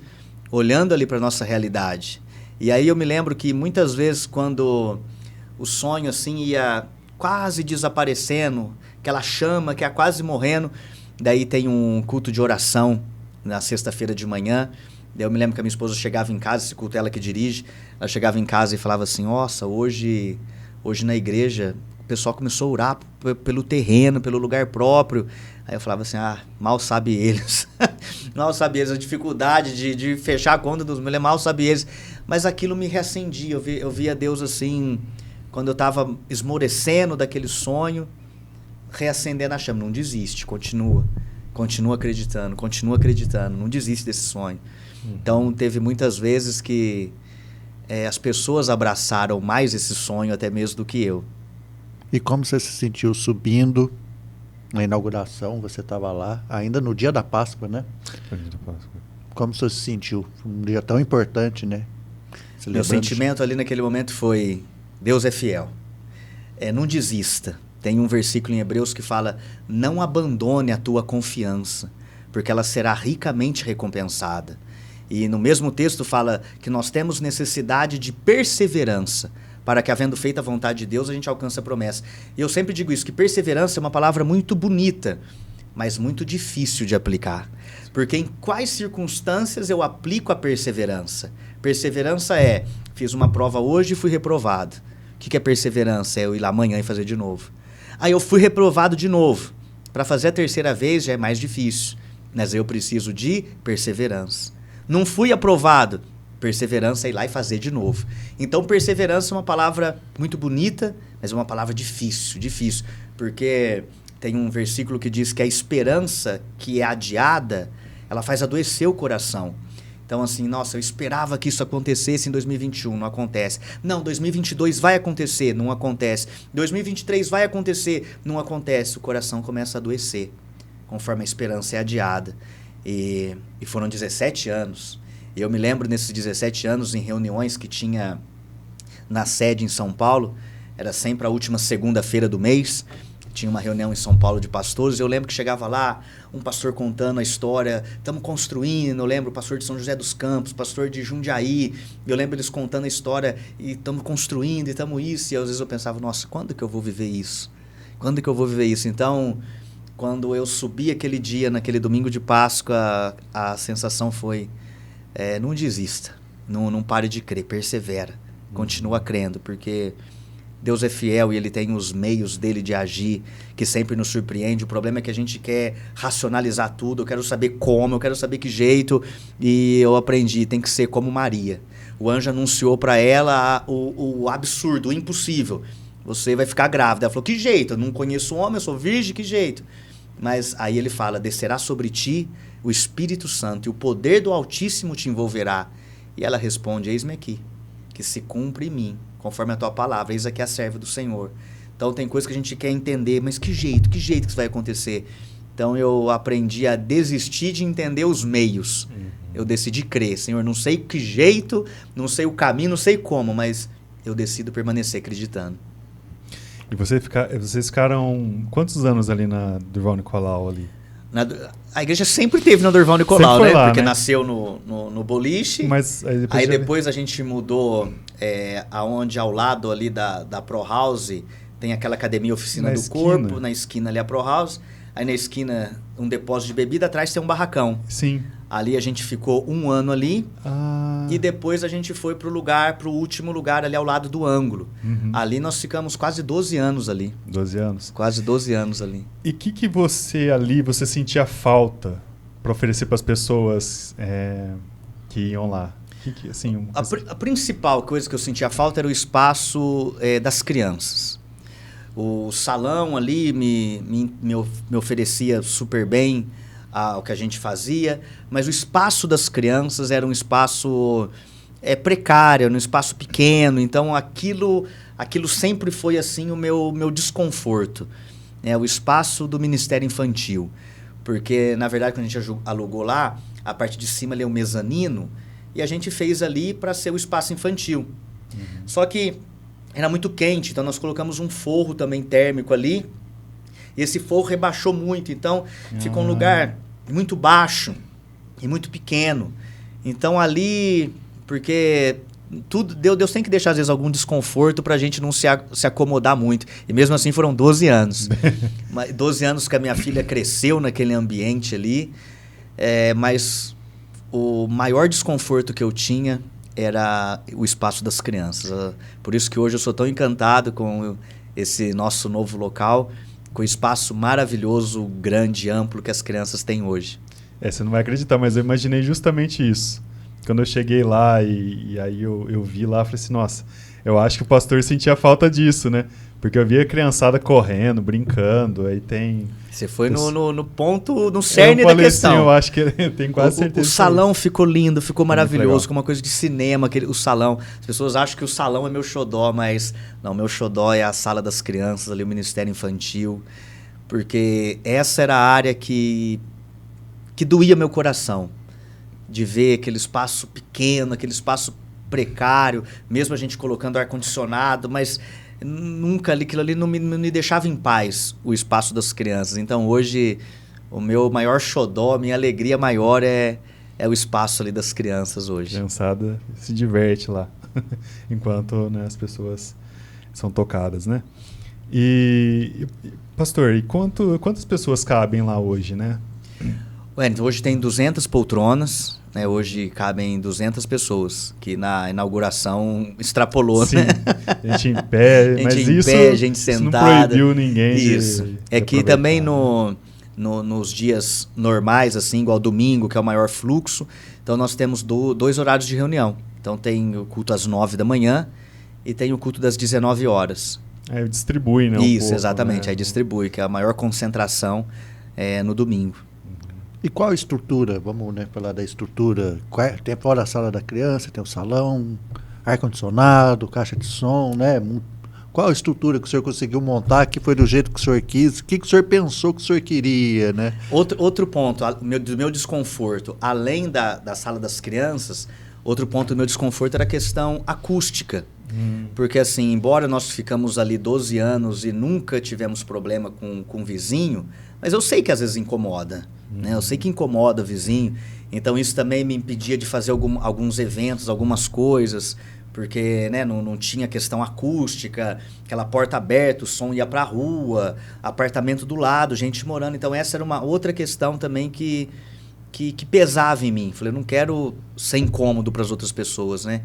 olhando ali para a nossa realidade. E aí eu me lembro que muitas vezes, quando o sonho assim ia quase desaparecendo, aquela chama que ia quase morrendo, daí tem um culto de oração na sexta-feira de manhã. Daí eu me lembro que a minha esposa chegava em casa, esse culto é ela que dirige, ela chegava em casa e falava assim, nossa, hoje na igreja o pessoal começou a orar pelo terreno, pelo lugar próprio. Aí eu falava assim, mal sabe eles. Mal sabe eles, a dificuldade de fechar a conta dos meus, mal sabe eles. Mas aquilo me reacendia, eu via Deus assim, quando eu estava esmorecendo daquele sonho, reacendendo a chama. Não desiste, continua acreditando, não desiste desse sonho. Então, teve muitas vezes que as pessoas abraçaram mais esse sonho até mesmo do que eu. E como você se sentiu subindo na inauguração? Você estava lá, ainda no dia da Páscoa, né? Como você se sentiu? Um dia tão importante, né? Meu sentimento ali naquele momento foi, Deus é fiel. Não desista. Tem um versículo em Hebreus que fala, não abandone a tua confiança, porque ela será ricamente recompensada. E no mesmo texto fala que nós temos necessidade de perseverança, para que, havendo feito a vontade de Deus, a gente alcance a promessa. E eu sempre digo isso, que perseverança é uma palavra muito bonita, mas muito difícil de aplicar. Porque em quais circunstâncias eu aplico a perseverança? Perseverança fiz uma prova hoje e fui reprovado. O que é perseverança? É eu ir lá amanhã e fazer de novo. Aí eu fui reprovado de novo. Para fazer a terceira vez já é mais difícil, mas eu preciso de perseverança. Não fui aprovado, perseverança é ir lá e fazer de novo. Então perseverança é uma palavra muito bonita, mas é uma palavra difícil, porque tem um versículo que diz que a esperança que é adiada, ela faz adoecer o coração. Então, assim, nossa, eu esperava que isso acontecesse em 2021, não acontece. Não, 2022 vai acontecer, não acontece. 2023 vai acontecer, não acontece. O coração começa a adoecer, conforme a esperança é adiada. E foram 17 anos. E eu me lembro, nesses 17 anos, em reuniões que tinha na sede em São Paulo, era sempre a última segunda-feira do mês, tinha uma reunião em São Paulo de pastores, eu lembro que chegava lá, um pastor contando a história, estamos construindo, eu lembro o pastor de São José dos Campos, pastor de Jundiaí, eu lembro eles contando a história, e estamos construindo, e estamos isso, e às vezes eu pensava, nossa, quando que eu vou viver isso? Então, quando eu subi aquele dia, naquele domingo de Páscoa, a sensação foi, não desista, não pare de crer, persevera, continua crendo, porque Deus é fiel e Ele tem os meios dele de agir, que sempre nos surpreende. O problema é que a gente quer racionalizar tudo, eu quero saber como, eu quero saber que jeito, e eu aprendi, tem que ser como Maria. O anjo anunciou para ela o absurdo, o impossível. Você vai ficar grávida. Ela falou, que jeito? Eu não conheço homem, eu sou virgem, que jeito? Mas aí ele fala, descerá sobre ti o Espírito Santo e o poder do Altíssimo te envolverá. E ela responde, eis-me aqui, que se cumpre em mim, conforme a tua palavra, eis aqui a serva do Senhor. Então tem coisas que a gente quer entender, mas que jeito que isso vai acontecer? Então eu aprendi a desistir de entender os meios. Eu decidi crer, Senhor, não sei que jeito, não sei o caminho, não sei como, mas eu decido permanecer acreditando. E vocês ficaram quantos anos ali na Durval Nicolau ali? A igreja sempre teve na Durval Nicolau, né? Lá, porque né? Nasceu no boliche. Mas aí depois a gente mudou aonde ao lado ali da Pro House tem aquela academia oficina do corpo, na esquina ali a Pro House. Aí na esquina um depósito de bebida, atrás tem um barracão. Sim. Ali a gente ficou 1 ano ali. E depois a gente foi pro último lugar ali ao lado do ângulo. Ali nós ficamos quase 12 anos ali. 12 anos? Quase 12 anos ali. E o que você sentia falta para oferecer para as pessoas que iam lá? Assim, a principal coisa que eu sentia falta era o espaço das crianças. O salão ali me oferecia super bem ao que a gente fazia, mas o espaço das crianças era um espaço precário, um espaço pequeno, então aquilo sempre foi assim o meu desconforto, o espaço do Ministério Infantil, porque na verdade quando a gente alugou lá, a parte de cima ali é o mezanino, e a gente fez ali para ser o espaço infantil. Só que era muito quente, então nós colocamos um forro também térmico ali, e esse forro rebaixou muito, então ficou um lugar muito baixo e muito pequeno. Então ali, porque Deus tem que deixar às vezes algum desconforto para a gente não se acomodar muito. E mesmo assim foram 12 anos. 12 anos que a minha filha cresceu naquele ambiente ali, mas o maior desconforto que eu tinha era o espaço das crianças. Por isso que hoje eu sou tão encantado com esse nosso novo local, com o espaço maravilhoso, grande, amplo que as crianças têm hoje. Você não vai acreditar, mas eu imaginei justamente isso. Quando eu cheguei lá e aí eu vi lá, falei assim, nossa, eu acho que o pastor sentia falta disso, né? Porque eu via a criançada correndo, brincando, aí tem... Você foi no ponto, no cerne da questão. Assim, eu acho que tem quase certeza. O salão ficou lindo, ficou maravilhoso, com uma coisa de cinema, o salão. As pessoas acham que o salão é meu xodó, mas não, meu xodó é a sala das crianças, ali o Ministério Infantil, porque essa era a área que doía meu coração, de ver aquele espaço pequeno, aquele espaço precário, mesmo a gente colocando ar-condicionado, mas nunca aquilo ali não me deixava em paz, o espaço das crianças. Então hoje o meu maior xodó, a minha alegria maior é o espaço ali das crianças hoje. A criançada se diverte lá, enquanto as pessoas são tocadas, né? E pastor, e quantas pessoas cabem lá hoje, né? Hoje tem 200 poltronas, né? Hoje cabem 200 pessoas, que na inauguração extrapolou. Sim, né? Gente em pé, mas gente sentada. Isso não proibiu ninguém de que também nos dias normais, assim, igual domingo, que é o maior fluxo, então nós temos 2 horários de reunião. Então tem o culto às 9 da manhã e tem o culto das 19 horas. Aí distribui, né? Isso, exatamente, aí distribui, que é a maior concentração no domingo. E qual a estrutura? Vamos falar da estrutura. Tem fora a sala da criança, tem o salão, ar-condicionado, caixa de som, né? Qual a estrutura que o senhor conseguiu montar, que foi do jeito que o senhor quis? O que o senhor pensou que o senhor queria, né? Outro ponto do meu desconforto, além da sala das crianças, outro ponto do meu desconforto era a questão acústica. Porque assim, embora nós ficamos ali 12 anos e nunca tivemos problema com o vizinho, mas eu sei que às vezes incomoda, né? Eu sei que incomoda o vizinho, então isso também me impedia de fazer alguns eventos, algumas coisas, porque né, não tinha questão acústica, aquela porta aberta, o som ia para a rua, apartamento do lado, gente morando. Então essa era uma outra questão também que pesava em mim. Falei, eu não quero ser incômodo para as outras pessoas, né?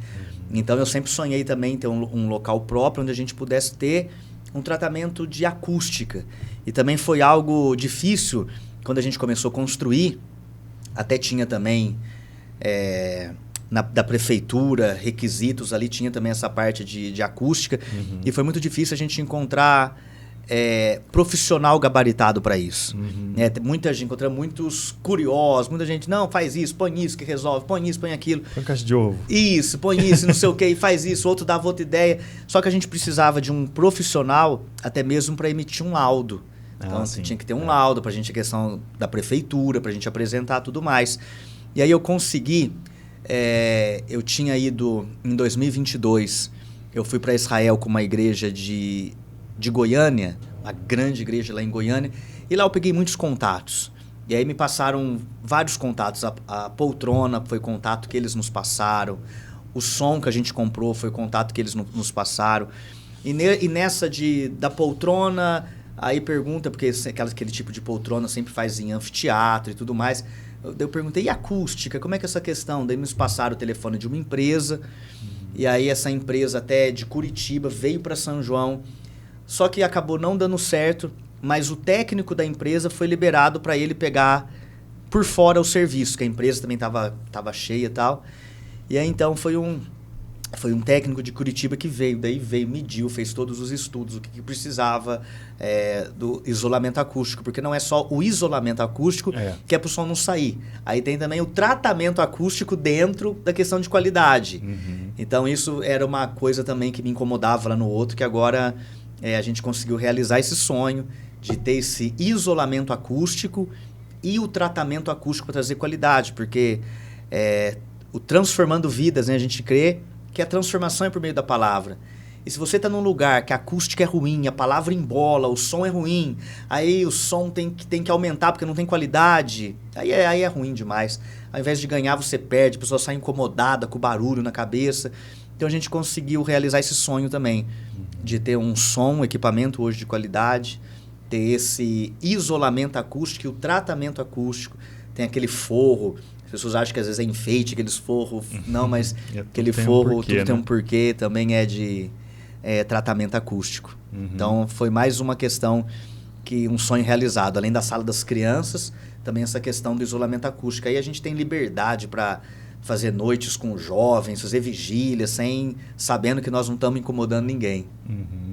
Então eu sempre sonhei também em ter um local próprio onde a gente pudesse ter um tratamento de acústica. E também foi algo difícil quando a gente começou a construir. Até tinha também... da prefeitura, requisitos ali, tinha também essa parte de acústica. E foi muito difícil a gente encontrar profissional gabaritado para isso. Muita gente, encontramos muitos curiosos, muita gente, não, faz isso, põe isso que resolve, põe isso, põe aquilo. Põe caixa de ovo. Isso, põe isso, não sei o que, e faz isso, outro dava outra ideia. Só que a gente precisava de um profissional até mesmo para emitir um laudo. Então tinha que ter um laudo para a gente, a questão da prefeitura, para a gente apresentar tudo mais. E aí eu consegui... eu tinha ido em 2022, eu fui para Israel com uma igreja de Goiânia, uma grande igreja lá em Goiânia, e lá eu peguei muitos contatos. E aí me passaram vários contatos. A poltrona foi contato que eles nos passaram, o som que a gente comprou foi contato que eles nos passaram. E nessa da poltrona, aí pergunta, porque aquele tipo de poltrona sempre faz em anfiteatro e tudo mais. Eu perguntei, e acústica? Como é que é essa questão? Daí nos passaram o telefone de uma empresa, e aí essa empresa até de Curitiba veio para São João, só que acabou não dando certo, mas o técnico da empresa foi liberado para ele pegar por fora o serviço, que a empresa também estava cheia e tal. E aí então foi um técnico de Curitiba que veio, mediu, fez todos os estudos, o que precisava do isolamento acústico, porque não é só o isolamento acústico que é para o som não sair. Aí tem também o tratamento acústico dentro da questão de qualidade. Então isso era uma coisa também que me incomodava lá no outro, que agora a gente conseguiu realizar esse sonho de ter esse isolamento acústico e o tratamento acústico para trazer qualidade, porque o transformando vidas, né, a gente crê que a transformação é por meio da palavra. E se você está num lugar que a acústica é ruim, a palavra embola, o som é ruim, aí o som tem que aumentar porque não tem qualidade, aí é ruim demais. Ao invés de ganhar, você perde, a pessoa sai incomodada com o barulho na cabeça. Então a gente conseguiu realizar esse sonho também, de ter um som, um equipamento hoje de qualidade, ter esse isolamento acústico e o tratamento acústico. Tem aquele forro. As pessoas acham que às vezes é enfeite, aqueles forros. Não, mas aquele forro, tudo tem um porquê, também é de tratamento acústico. Então, foi mais uma questão, um sonho realizado. Além da sala das crianças, também essa questão do isolamento acústico. Aí a gente tem liberdade para fazer noites com jovens, fazer vigília, sabendo que nós não estamos incomodando ninguém.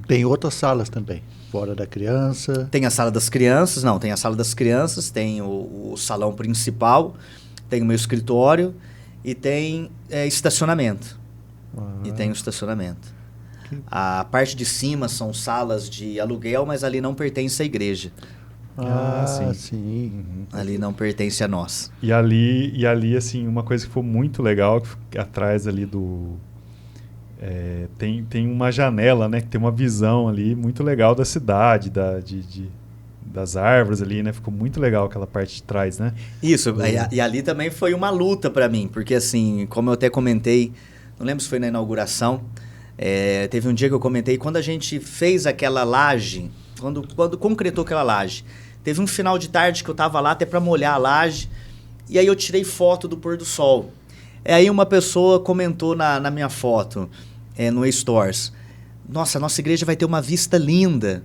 Tem outras salas também, fora da criança? Tem a sala das crianças, tem a sala das crianças, tem o salão principal, tem o meu escritório e tem estacionamento. E tem o estacionamento. A parte de cima são salas de aluguel, mas ali não pertence à igreja. Sim. Ali não pertence a nós. E ali, assim, uma coisa que foi muito legal, que atrás ali tem uma janela, né? Que tem uma visão ali muito legal da cidade, das árvores ali, né? Ficou muito legal aquela parte de trás, né? Isso, e ali também foi uma luta para mim, porque assim, como eu até comentei, não lembro se foi na inauguração, teve um dia que eu comentei, quando a gente fez aquela laje, quando concretou aquela laje, teve um final de tarde que eu tava lá até para molhar a laje, e aí eu tirei foto do pôr do sol. Aí uma pessoa comentou na minha foto, no Stores, nossa, a nossa igreja vai ter uma vista linda.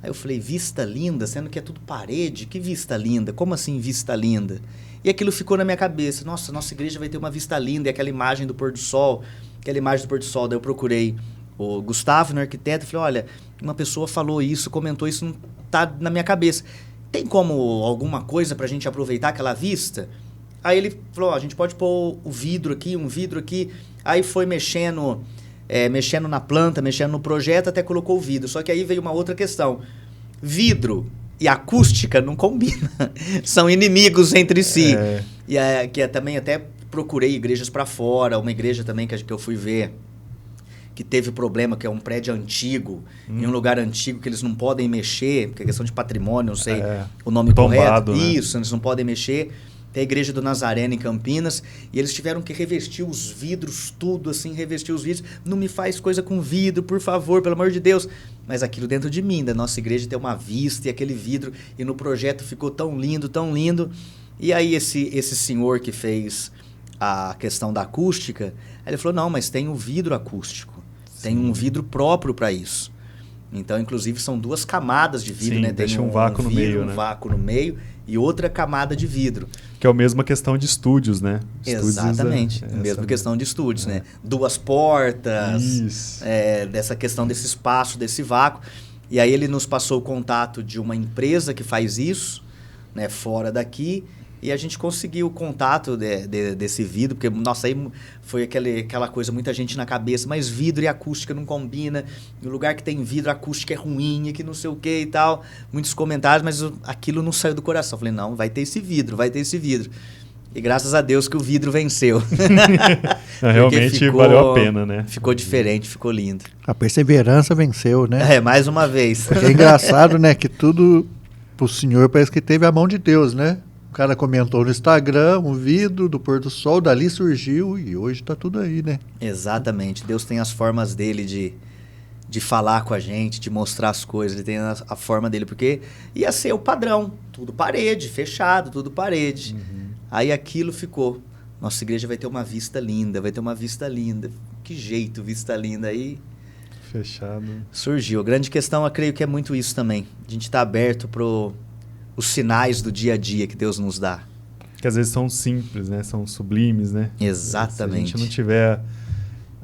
Aí eu falei, vista linda? Sendo que é tudo parede? Que vista linda? Como assim vista linda? E aquilo ficou na minha cabeça. Nossa, nossa igreja vai ter uma vista linda. E aquela imagem do pôr do sol. Daí eu procurei o Gustavo, no arquiteto, e falei, olha, uma pessoa falou isso, comentou isso, não tá na minha cabeça. Tem como alguma coisa pra gente aproveitar aquela vista? Aí ele falou, a gente pode pôr um vidro aqui. Aí foi mexendo na planta, mexendo no projeto, até colocou o vidro. Só que aí veio uma outra questão. Vidro e acústica não combinam. São inimigos entre si. E também até procurei igrejas para fora. Uma igreja também que eu fui ver, que teve problema, que é um prédio antigo, em um lugar antigo que eles não podem mexer, porque é questão de patrimônio, não sei o nome tombado, correto. Né? Isso, eles não podem mexer. tem a Igreja do Nazareno em Campinas, e eles tiveram que revestir os vidros, tudo assim, revestir os vidros. Não me faz coisa com vidro, por favor, pelo amor de Deus. Mas aquilo dentro de mim, da nossa igreja, tem uma vista e aquele vidro, e no projeto ficou tão lindo, tão lindo. E aí esse senhor que fez a questão da acústica, ele falou, não, mas tem um vidro acústico, tem um vidro próprio para isso. Então, inclusive, são 2 camadas de vidro, sim, né? Tem deixa um vácuo no meio, um né? vácuo no meio e outra camada de vidro. Que é a mesma questão de estúdios, né? Exatamente, mesma questão de estúdios, né? 2 portas, dessa questão desse espaço, desse vácuo. E aí ele nos passou o contato de uma empresa que faz isso, né? Fora daqui. E a gente conseguiu o contato desse vidro, porque, nossa, aí foi aquela coisa, muita gente na cabeça, mas vidro e acústica não combina, no lugar que tem vidro, a acústica é ruim, que não sei o que e tal. Muitos comentários, mas aquilo não saiu do coração. Falei, não, vai ter esse vidro, vai ter esse vidro. E graças a Deus que o vidro venceu. Realmente valeu a pena, né? Ficou diferente, ficou lindo. A perseverança venceu, né? Mais uma vez. Porque é engraçado, né, que tudo pro senhor parece que teve a mão de Deus, né? O cara comentou no Instagram, um vidro do pôr do sol, dali surgiu e hoje tá tudo aí, né? Exatamente. Deus tem as formas dele de falar com a gente, de mostrar as coisas. Ele tem a forma dele, porque ia ser o padrão. Tudo parede, fechado, tudo parede. Uhum. Aí aquilo ficou. Nossa igreja vai ter uma vista linda, vai ter uma vista linda. Que jeito, vista linda aí. Fechado. Surgiu. A grande questão, eu creio que é muito isso também. A gente tá aberto os sinais do dia a dia que Deus nos dá. Que às vezes são simples, né? São sublimes, né? Exatamente. Se a gente não tiver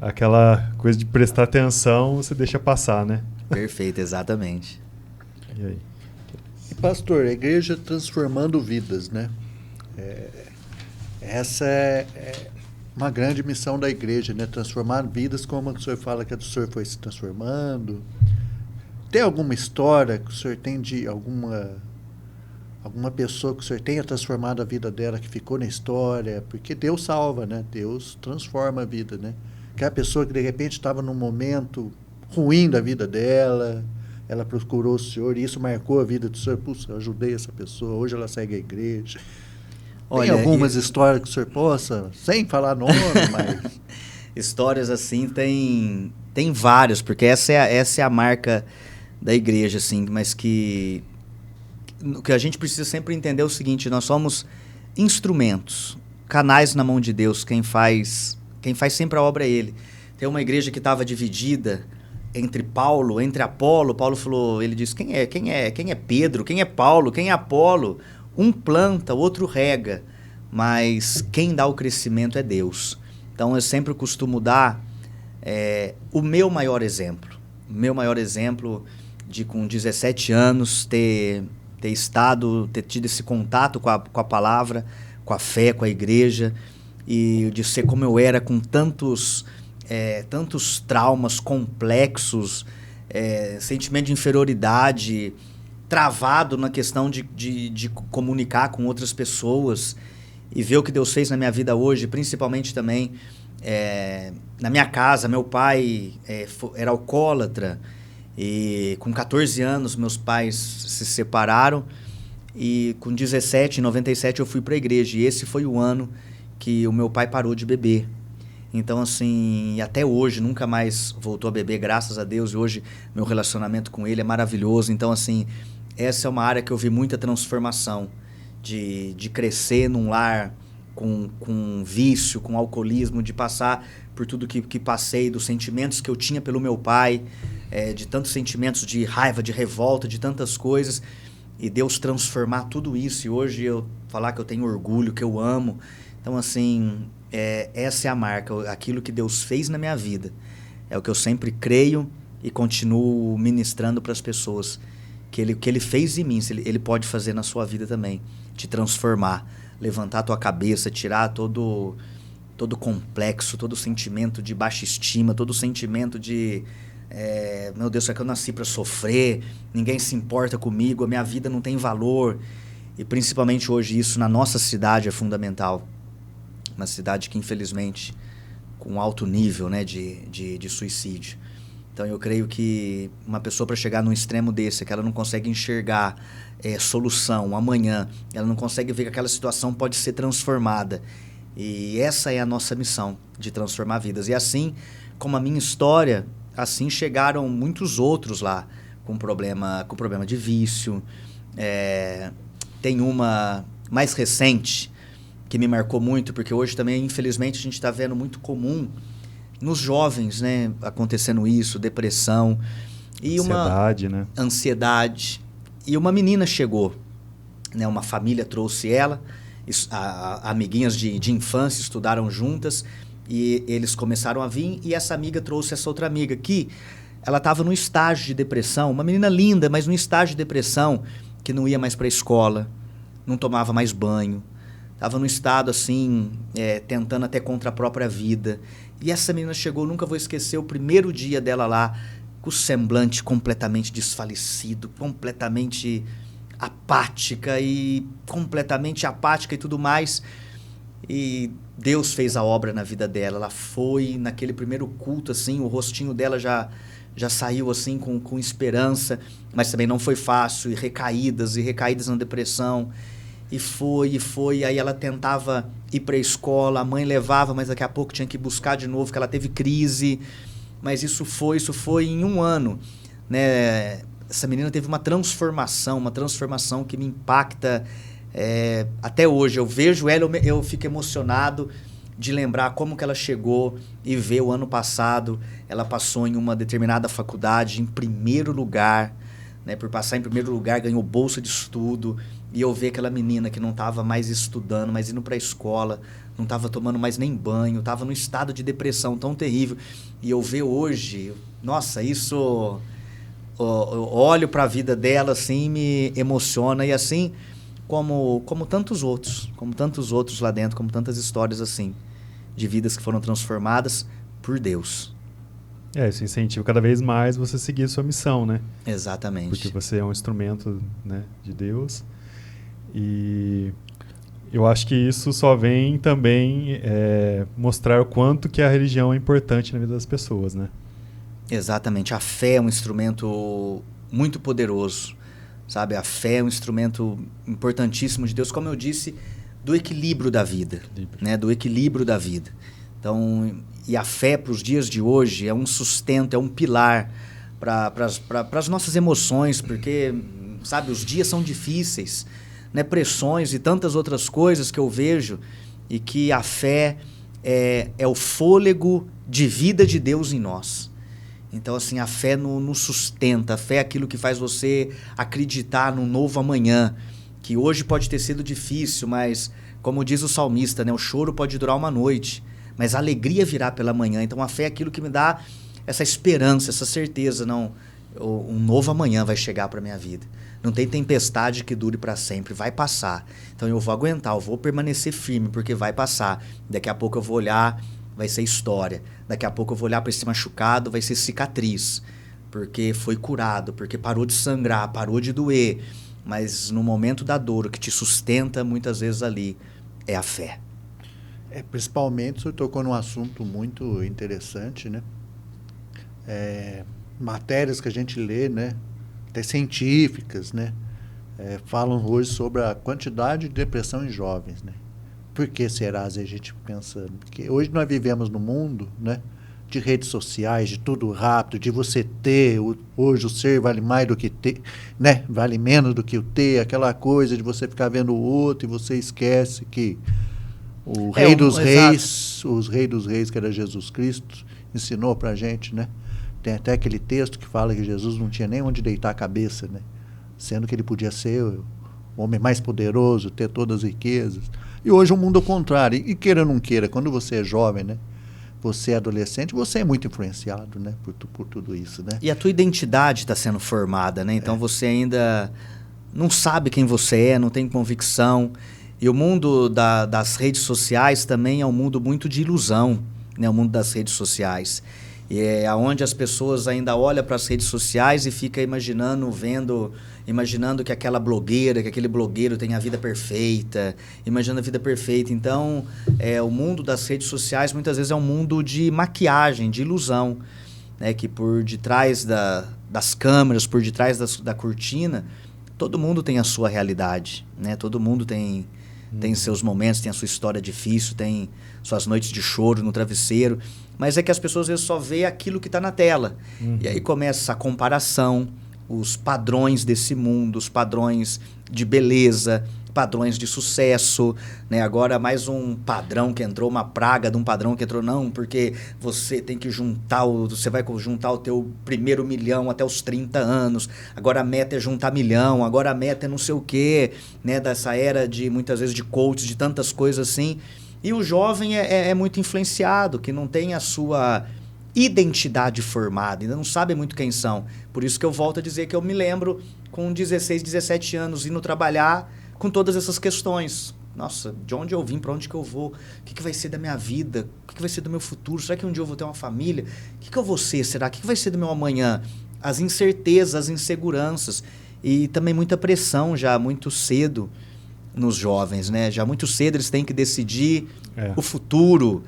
aquela coisa de prestar atenção, você deixa passar, né? Perfeito, exatamente. E aí? E pastor, a igreja transformando vidas, né? Essa é uma grande missão da igreja, né? Transformar vidas, como o senhor fala que o senhor foi se transformando. Tem alguma história que o senhor tem de alguma pessoa que o senhor tenha transformado a vida dela, que ficou na história? Porque Deus salva, né? Deus transforma a vida, né? Que a pessoa que de repente estava num momento ruim da vida dela, ela procurou o senhor e isso marcou a vida do senhor. Puxa, eu ajudei essa pessoa, hoje ela segue a igreja. Olha, tem algumas histórias que o senhor possa, sem falar nome, mas... Histórias assim tem várias, porque essa é a marca da igreja, assim, mas que o que a gente precisa sempre entender é o seguinte: nós somos instrumentos, canais na mão de Deus. Quem faz sempre a obra é Ele. Tem uma igreja que estava dividida entre Paulo, entre Apolo. Paulo falou, ele disse, quem é Pedro, quem é Paulo, quem é Apolo? Um planta, o outro rega, mas quem dá o crescimento é Deus. Então eu sempre costumo dar o meu maior exemplo. O meu maior exemplo de com 17 anos ter tido esse contato com a palavra, com a fé, com a igreja, e de ser como eu era, com tantos traumas complexos, sentimento de inferioridade, travado na questão de comunicar com outras pessoas, e ver o que Deus fez na minha vida hoje, principalmente também na minha casa. Meu pai era alcoólatra, e com 14 anos meus pais se separaram, e com 17, em 97, eu fui para a igreja, e esse foi o ano que o meu pai parou de beber. Então, assim, até hoje nunca mais voltou a beber, graças a Deus, e hoje meu relacionamento com ele é maravilhoso. Então, assim, essa é uma área que eu vi muita transformação, de crescer num lar com vício, com alcoolismo, de passar por tudo que passei, dos sentimentos que eu tinha pelo meu pai, de tantos sentimentos de raiva, de revolta, de tantas coisas, e Deus transformar tudo isso, e hoje eu falar que eu tenho orgulho, que eu amo. Então, assim, essa é a marca, aquilo que Deus fez na minha vida. É o que eu sempre creio e continuo ministrando para as pessoas. Que ele fez em mim, ele pode fazer na sua vida também. Te transformar, levantar a tua cabeça, tirar todo complexo, todo sentimento de baixa estima, todo sentimento de... meu Deus, será que eu nasci para sofrer? Ninguém se importa comigo, a minha vida não tem valor. E principalmente hoje isso na nossa cidade é fundamental. Uma cidade que, infelizmente, com alto nível, né, de suicídio. Então eu creio que uma pessoa para chegar num extremo desse, que ela não consegue enxergar solução amanhã, ela não consegue ver que aquela situação pode ser transformada. E essa é a nossa missão, de transformar vidas. E assim como a minha história, assim chegaram muitos outros lá com problema de vício. Tem uma mais recente que me marcou muito, porque hoje também, infelizmente, a gente está vendo muito comum nos jovens, né, acontecendo isso, depressão. E ansiedade, né? Ansiedade. E uma menina chegou, né, uma família trouxe ela, amiguinhas de infância estudaram juntas, e eles começaram a vir, e essa amiga trouxe essa outra amiga que ela estava num estágio de depressão, uma menina linda, mas num estágio de depressão, que não ia mais para a escola, não tomava mais banho, estava num estado assim, tentando até contra a própria vida. E essa menina chegou, nunca vou esquecer, o primeiro dia dela lá, com o semblante completamente desfalecido, completamente apática e tudo mais. E Deus fez a obra na vida dela. Ela foi naquele primeiro culto, assim, o rostinho dela já saiu assim com esperança, mas também não foi fácil, e recaídas na depressão. E foi, aí ela tentava ir para a escola, a mãe levava, mas daqui a pouco tinha que buscar de novo, que ela teve crise. Mas isso foi em um ano, né? Essa menina teve uma transformação que me impacta até hoje. Eu vejo ela, eu fico emocionado de lembrar como que ela chegou e ver o ano passado. Ela passou em uma determinada faculdade em primeiro lugar, né? Por passar em primeiro lugar, ganhou bolsa de estudo. E eu ver aquela menina que não estava mais estudando, mas indo para a escola, não estava tomando mais nem banho, estava num estado de depressão tão terrível. E eu ver hoje, nossa, isso... Eu olho para a vida dela assim, me emociona. E assim como tantos outros lá dentro, como tantas histórias assim, de vidas que foram transformadas por Deus. Isso incentiva cada vez mais você seguir a sua missão, né? Exatamente. Porque você é um instrumento, né, de Deus. E eu acho que isso só vem também mostrar o quanto que a religião é importante na vida das pessoas, né? Exatamente. A fé é um instrumento muito poderoso, sabe? A fé é um instrumento importantíssimo de Deus, como eu disse, do equilíbrio da vida, né? Do equilíbrio da vida. Então, e a fé para os dias de hoje é um sustento, é um pilar para as nossas emoções, porque, sabe, os dias são difíceis, né? Pressões e tantas outras coisas que eu vejo, e que a fé é o fôlego de vida de Deus em nós. Então, assim, a fé nos sustenta, a fé é aquilo que faz você acreditar num novo amanhã, que hoje pode ter sido difícil, mas, como diz o salmista, né, o choro pode durar uma noite, mas a alegria virá pela manhã. Então, a fé é aquilo que me dá essa esperança, essa certeza, não, um novo amanhã vai chegar para a minha vida. Não tem tempestade que dure para sempre, vai passar. Então, eu vou aguentar, eu vou permanecer firme, porque vai passar. Daqui a pouco eu vou olhar, vai ser história. Daqui a pouco eu vou olhar para esse machucado, vai ser cicatriz, porque foi curado, porque parou de sangrar, parou de doer. Mas no momento da dor, o que te sustenta muitas vezes ali é a fé. Principalmente, o senhor tocou num assunto muito interessante, né? Matérias que a gente lê, né? Até científicas, né? Falam hoje sobre a quantidade de depressão em jovens, né? Por que será, às vezes, a gente pensando? Porque hoje nós vivemos num mundo, né, de redes sociais, de tudo rápido, de você ter, hoje o ser vale mais do que ter, né, vale menos do que o ter, aquela coisa de você ficar vendo o outro e você esquece que o Rei dos Reis, os Rei dos Reis, que era Jesus Cristo, ensinou pra gente, né? Tem até aquele texto que fala que Jesus não tinha nem onde deitar a cabeça, né? Sendo que ele podia ser o homem mais poderoso, ter todas as riquezas. E hoje o mundo é o contrário. E queira ou não queira, quando você é jovem, né? Você é adolescente, você é muito influenciado, né? Por tudo isso, né? E a tua identidade está sendo formada, né? Então você ainda não sabe quem você é, não tem convicção. E o mundo das redes sociais também é um mundo muito de ilusão, né? O mundo das redes sociais. E é onde as pessoas ainda olham para as redes sociais e ficam imaginando que aquela blogueira, que aquele blogueiro tem a vida perfeita, imaginando a vida perfeita. Então, o mundo das redes sociais muitas vezes é um mundo de maquiagem, de ilusão. né, que por detrás das câmeras, por detrás da cortina, todo mundo tem a sua realidade, né? Todo mundo tem seus momentos, tem a sua história difícil, tem suas noites de choro no travesseiro, mas é que as pessoas às vezes só vê aquilo que está na tela. E aí começa a comparação, os padrões desse mundo, os padrões de beleza, padrões de sucesso, né? Agora mais um padrão que entrou, uma praga de um padrão que entrou, não, porque você tem que você vai juntar o teu primeiro milhão até os 30 anos, agora a meta é juntar milhão, agora a meta é não sei o quê, né? Dessa era de, muitas vezes, de coaches, de tantas coisas assim, e o jovem é muito influenciado, que não tem a sua identidade formada, ainda não sabe muito quem são. Por isso que eu volto a dizer que eu me lembro com 16, 17 anos indo trabalhar com todas essas questões. Nossa, de onde eu vim, para onde que eu vou? O que vai ser da minha vida? O que vai ser do meu futuro? Será que um dia eu vou ter uma família? O que eu vou ser? Será? O que vai ser do meu amanhã? As incertezas, as inseguranças. E também muita pressão já muito cedo nos jovens, né? Já muito cedo eles têm que decidir o futuro,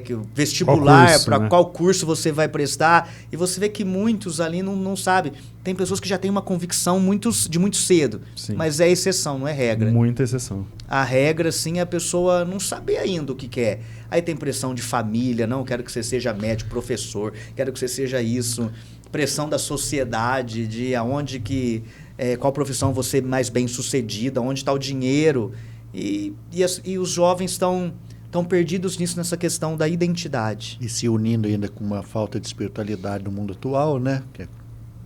que o vestibular, para qual curso você vai prestar, e você vê que muitos ali não sabem. Tem pessoas que já têm uma convicção de muito cedo, sim, mas é exceção, não é regra. Muita exceção. A regra, sim, é a pessoa não saber ainda o que quer. Aí tem pressão de família, não, quero que você seja médico, professor, quero que você seja isso. Pressão da sociedade, de aonde qual profissão você é mais bem sucedida, onde está o dinheiro. E os jovens estão perdidos nisso, nessa questão da identidade. E se unindo ainda com uma falta de espiritualidade no mundo atual, né?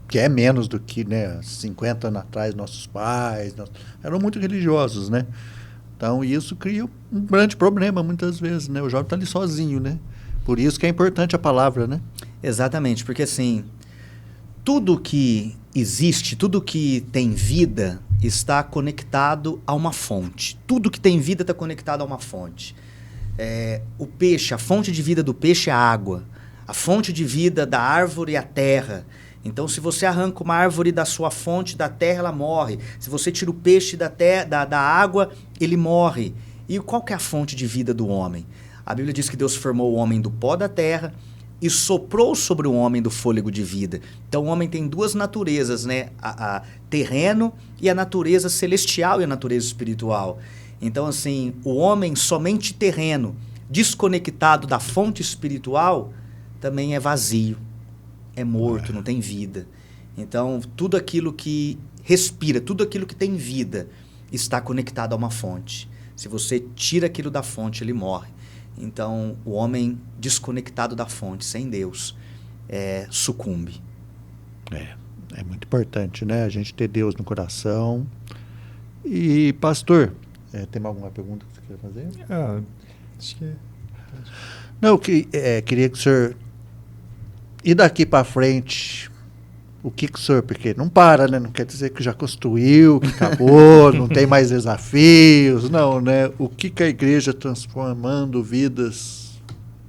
Que é menos do que, né, 50 anos atrás, nossos pais eram muito religiosos, né? Então, isso cria um grande problema, muitas vezes, né? O jovem está ali sozinho, né? Por isso que é importante a palavra, né? Exatamente, porque assim, tudo que existe, tudo que tem vida está conectado a uma fonte. Tudo que tem vida está conectado a uma fonte. O peixe, a fonte de vida do peixe é a água. A fonte de vida da árvore é a terra. Então, se você arranca uma árvore da sua fonte, da terra, ela morre. Se você tira o peixe da água, ele morre. E qual que é a fonte de vida do homem? A Bíblia diz que Deus formou o homem do pó da terra e soprou sobre o homem do fôlego de vida. Então, o homem tem duas naturezas, né? A terreno e a natureza celestial e a natureza espiritual. Então, assim, o homem somente terreno, desconectado da fonte espiritual, também é vazio, é morto, não tem vida. Então, tudo aquilo que respira, tudo aquilo que tem vida, está conectado a uma fonte. Se você tira aquilo da fonte, ele morre. Então, o homem desconectado da fonte, sem Deus, sucumbe. É muito importante, né? A gente ter Deus no coração. E, pastor, tem alguma pergunta que você quer fazer? Acho que... Não, queria que o senhor... E daqui para frente, o que o senhor... Porque não para, né? Não quer dizer que já construiu, que acabou, não tem mais desafios, não, né? O que a igreja transformando vidas...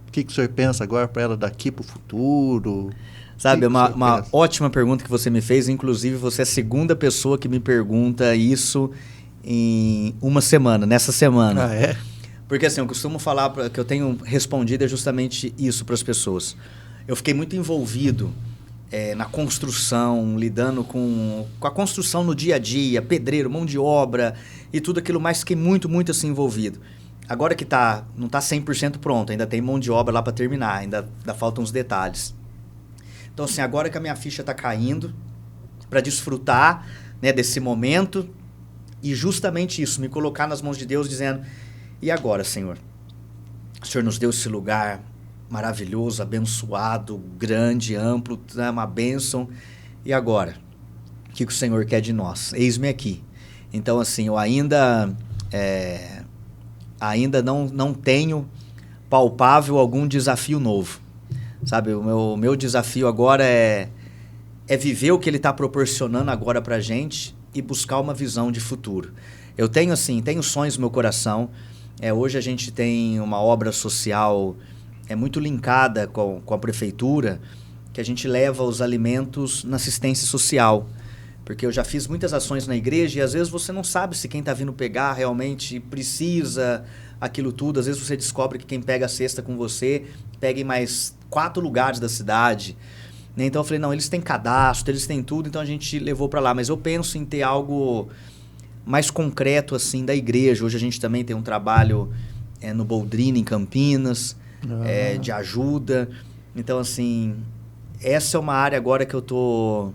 O que o senhor pensa agora para ela daqui para o futuro? Sabe, uma ótima pergunta que você me fez. Inclusive, você é a segunda pessoa que me pergunta isso em uma semana, nessa semana. Ah, é? Porque assim, eu costumo falar, que eu tenho respondido é justamente isso para as pessoas. Eu fiquei muito envolvido na construção, lidando com a construção no dia a dia, pedreiro, mão de obra e tudo aquilo mais, fiquei muito, muito assim envolvido. Agora que não está 100% pronto, ainda tem mão de obra lá para terminar, ainda faltam uns detalhes. Então assim, agora que a minha ficha está caindo, para desfrutar, né, desse momento e justamente isso, me colocar nas mãos de Deus dizendo, e agora, Senhor? O Senhor nos deu esse lugar maravilhoso, abençoado, grande, amplo, uma bênção. E agora? O que o Senhor quer de nós? Eis-me aqui. Então, assim, eu ainda não tenho palpável algum desafio novo. Sabe, o meu desafio agora é viver o que Ele está proporcionando agora para a gente e buscar uma visão de futuro. Eu tenho sonhos no meu coração. Hoje a gente tem uma obra social muito linkada com a prefeitura, que a gente leva os alimentos na assistência social. Porque eu já fiz muitas ações na igreja e às vezes você não sabe se quem está vindo pegar realmente precisa aquilo tudo. Às vezes você descobre que quem pega a cesta com você pega em mais 4 lugares da cidade. né? Então eu falei, não, eles têm cadastro, eles têm tudo, então a gente levou para lá. Mas eu penso em ter algo mais concreto, assim, da igreja. Hoje a gente também tem um trabalho no Boldrini, em Campinas, de ajuda. Então, assim, essa é uma área agora que eu tô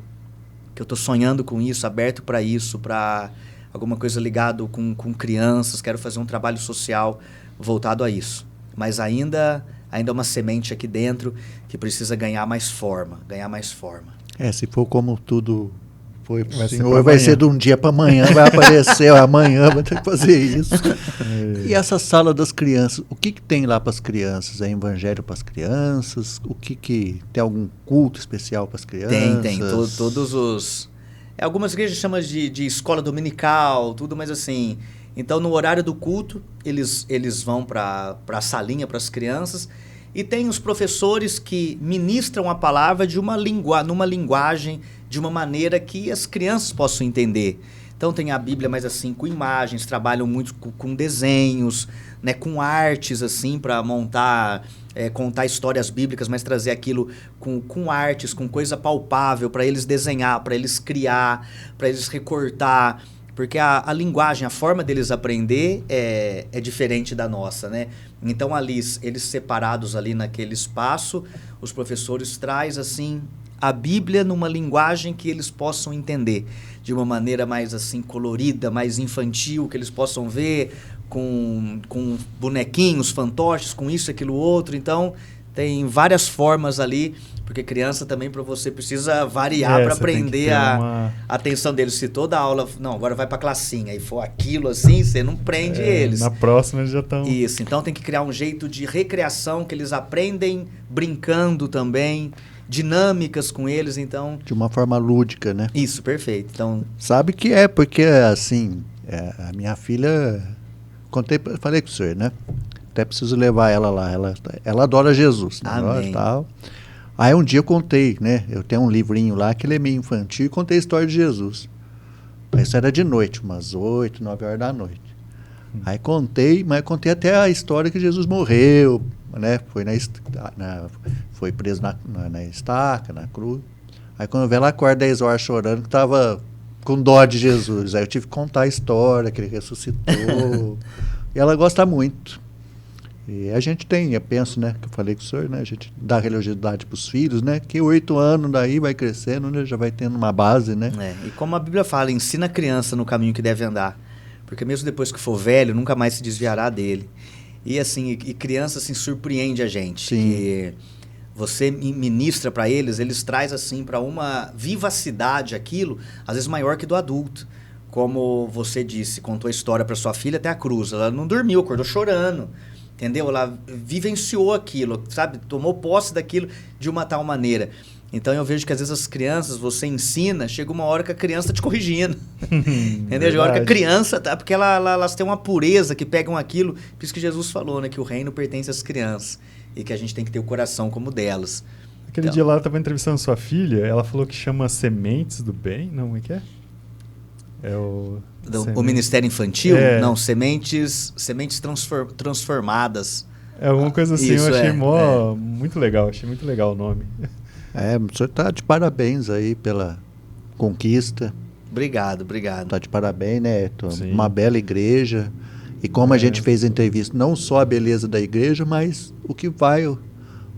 sonhando com isso, aberto para isso, para alguma coisa ligado com crianças. Quero fazer um trabalho social voltado a isso. Mas ainda é uma semente aqui dentro que precisa ganhar mais forma. Se for como tudo foi pro Vai ser senhor, pra vai amanhã. ser de um dia para amanhã, vai aparecer, amanhã vai ter que fazer isso. E essa sala das crianças, o que tem lá para as crianças? É evangelho para as crianças? O que tem algum culto especial para as crianças? Tem. Todos os... algumas igrejas chamam de escola dominical, tudo, mas assim... Então, no horário do culto, eles vão para a salinha para as crianças, e tem os professores que ministram a palavra numa linguagem, de uma maneira que as crianças possam entender. Então, tem a Bíblia, mas assim, com imagens, trabalham muito com desenhos, né, com artes, assim, para montar, contar histórias bíblicas, mas trazer aquilo com artes, com coisa palpável, para eles desenhar, para eles criar, para eles recortar. Porque a linguagem, a forma deles aprender é diferente da nossa, né? Então, ali, eles separados ali naquele espaço, os professores trazem, assim, a Bíblia numa linguagem que eles possam entender, de uma maneira mais, assim, colorida, mais infantil, que eles possam ver com bonequinhos, fantoches, com isso, aquilo, outro. Então, tem várias formas ali, porque criança também, para você, precisa variar para aprender a atenção deles. Se toda aula, não, agora vai para a classinha, e for aquilo assim, você não prende eles. Na próxima eles já estão... Isso, então tem que criar um jeito de recreação, que eles aprendem brincando também, dinâmicas com eles, então... De uma forma lúdica, né? Isso, perfeito. Então... Sabe que porque, assim, a minha filha... falei com o senhor, né? Até preciso levar ela lá. Ela adora Jesus, né? Amém. Tal. Aí um dia eu contei, né? Eu tenho um livrinho lá que ele é meio infantil e contei a história de Jesus. Isso era de noite, umas 8, 9 horas da noite. Aí contei, mas contei até a história que Jesus morreu, né? Foi preso na estaca, na cruz. Aí quando eu vi ela acorda 10 horas chorando, que estava com dó de Jesus. Aí eu tive que contar a história, que ele ressuscitou. E ela gosta muito. E a gente eu penso, né, que eu falei com o senhor, né, a gente dá religiosidade para os filhos, né, que 8 anos daí vai crescendo, né, já vai tendo uma base, né. E como a Bíblia fala, ensina a criança no caminho que deve andar, porque mesmo depois que for velho, nunca mais se desviará dele. E assim, criança assim, surpreende a gente. Sim. Que você ministra para eles traz assim para uma vivacidade aquilo, às vezes maior que do adulto. Como você disse, contou a história para sua filha até a cruz, ela não dormiu, acordou chorando. Entendeu? Ela vivenciou aquilo, sabe? Tomou posse daquilo de uma tal maneira. Então eu vejo que às vezes as crianças, você ensina, chega uma hora que a criança está te corrigindo. Entendeu? Chega uma hora que a criança tá, porque elas têm uma pureza que pegam aquilo. Por isso que Jesus falou, né? Que o reino pertence às crianças. E que a gente tem que ter o coração como delas. Aquele dia lá eu estava entrevistando sua filha, ela falou que chama Sementes do Bem, não, como é que é? O Ministério Infantil? Não, sementes transformadas. É alguma coisa assim, isso, eu achei muito legal, achei muito legal o nome. O senhor está de parabéns aí pela conquista. Obrigado. Está de parabéns, né? Sim. Uma bela igreja. E como a gente fez a entrevista, não só a beleza da igreja, mas o que vai, o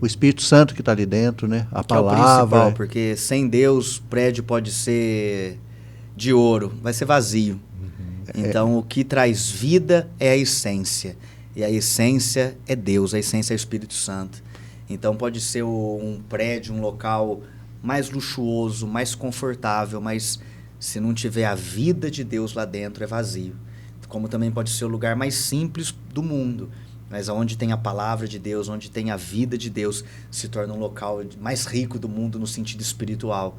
Espírito Santo que está ali dentro, né? A palavra. É o principal, porque sem Deus o prédio pode ser de ouro, vai ser vazio. Então, o que traz vida é a essência. E a essência é Deus, a essência é o Espírito Santo. Então, pode ser um prédio, um local mais luxuoso, mais confortável, mas se não tiver a vida de Deus lá dentro, é vazio. Como também pode ser o lugar mais simples do mundo, mas onde tem a palavra de Deus, onde tem a vida de Deus, se torna um local mais rico do mundo no sentido espiritual.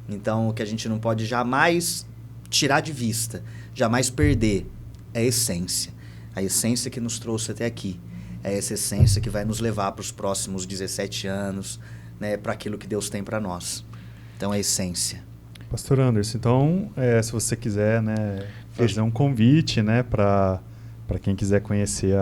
Então, o que a gente não pode jamais tirar de vista, jamais perder, é a essência. A essência que nos trouxe até aqui. É essa essência que vai nos levar para os próximos 17 anos, né, para aquilo que Deus tem para nós. Então, é a essência. Pastor Anderson, então, se você quiser, né, fazer um convite, né, para quem quiser conhecer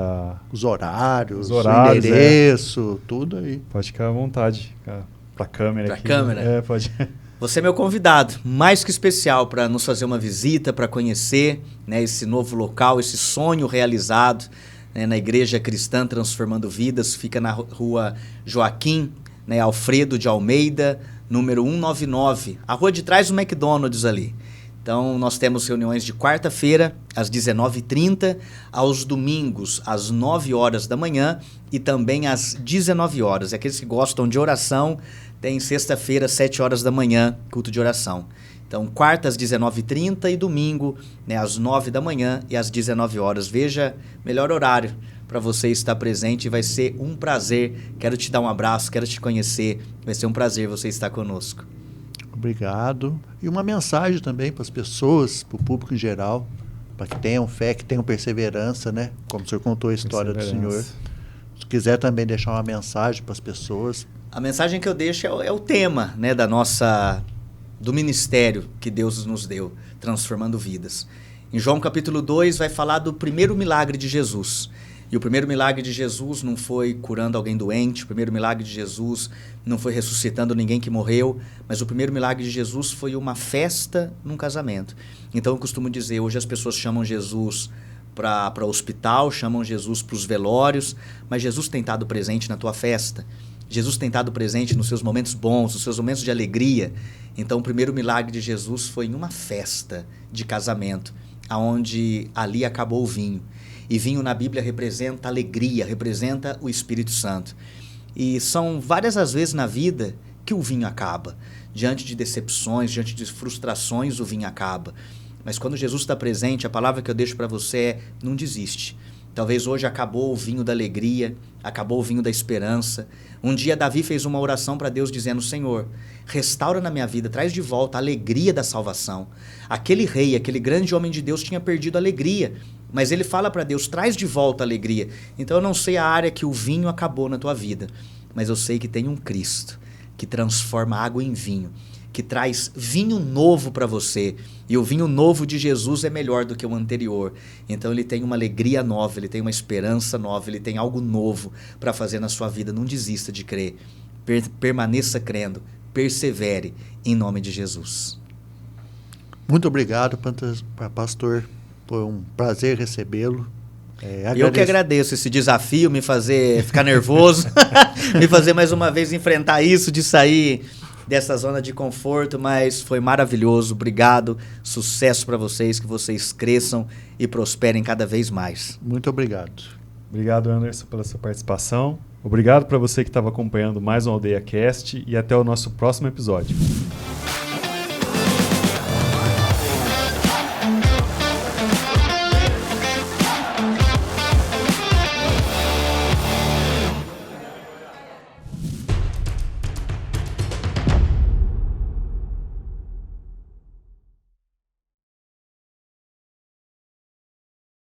os horários, o endereço, tudo aí. Pode ficar à vontade, cara. Para a câmera Pra aqui. câmera. É, pode. Você é meu convidado, mais que especial, para nos fazer uma visita, para conhecer, né, esse novo local, esse sonho realizado, né, na Igreja Cristã Transformando Vidas. Fica na rua Joaquim, né, Alfredo de Almeida, número 199, a rua de trás do McDonald's ali. Então, nós temos reuniões de quarta-feira, às 19h30, aos domingos, às 9 horas da manhã e também às 19 horas. E aqueles que gostam de oração, tem sexta-feira, 7 horas da manhã, culto de oração. Então, quarta às 19h30 e domingo, né, às 9 da manhã e às 19 horas. Veja, melhor horário para você estar presente, vai ser um prazer. Quero te dar um abraço, quero te conhecer. Vai ser um prazer você estar conosco. Obrigado. E uma mensagem também para as pessoas, para o público em geral, para que tenham fé, que tenham perseverança, né? Como o senhor contou a história do senhor. Se quiser também deixar uma mensagem para as pessoas. A mensagem que eu deixo é o tema, né, do ministério que Deus nos deu, transformando vidas. Em João capítulo 2 vai falar do primeiro milagre de Jesus. E o primeiro milagre de Jesus não foi curando alguém doente, o primeiro milagre de Jesus não foi ressuscitando ninguém que morreu, mas o primeiro milagre de Jesus foi uma festa num casamento. Então eu costumo dizer, hoje as pessoas chamam Jesus para o hospital, chamam Jesus para os velórios, mas Jesus tem estado presente na tua festa. Jesus tem estado presente nos seus momentos bons, nos seus momentos de alegria. Então, o primeiro milagre de Jesus foi em uma festa de casamento, onde ali acabou o vinho. E vinho na Bíblia representa alegria, representa o Espírito Santo. E são várias as vezes na vida que o vinho acaba. Diante de decepções, diante de frustrações, o vinho acaba. Mas quando Jesus está presente, a palavra que eu deixo para você é: não desiste. Talvez hoje acabou o vinho da alegria, acabou o vinho da esperança. Um dia Davi fez uma oração para Deus dizendo: Senhor, restaura na minha vida, traz de volta a alegria da salvação. Aquele rei, aquele grande homem de Deus tinha perdido a alegria, mas ele fala para Deus: traz de volta a alegria. Então eu não sei a área que o vinho acabou na tua vida, mas eu sei que tem um Cristo que transforma água em vinho, que traz vinho novo para você. E o vinho novo de Jesus é melhor do que o anterior. Então ele tem uma alegria nova, ele tem uma esperança nova, ele tem algo novo para fazer na sua vida. Não desista de crer. Permaneça crendo, persevere em nome de Jesus. Muito obrigado, pastor. Foi um prazer recebê-lo. Eu que agradeço esse desafio, me fazer ficar nervoso, me fazer mais uma vez enfrentar isso, de sair dessa zona de conforto, mas foi maravilhoso. Obrigado, sucesso para vocês, que vocês cresçam e prosperem cada vez mais. Muito obrigado. Obrigado, Anderson, pela sua participação. Obrigado para você que estava acompanhando mais um Aldeia Cast e até o nosso próximo episódio.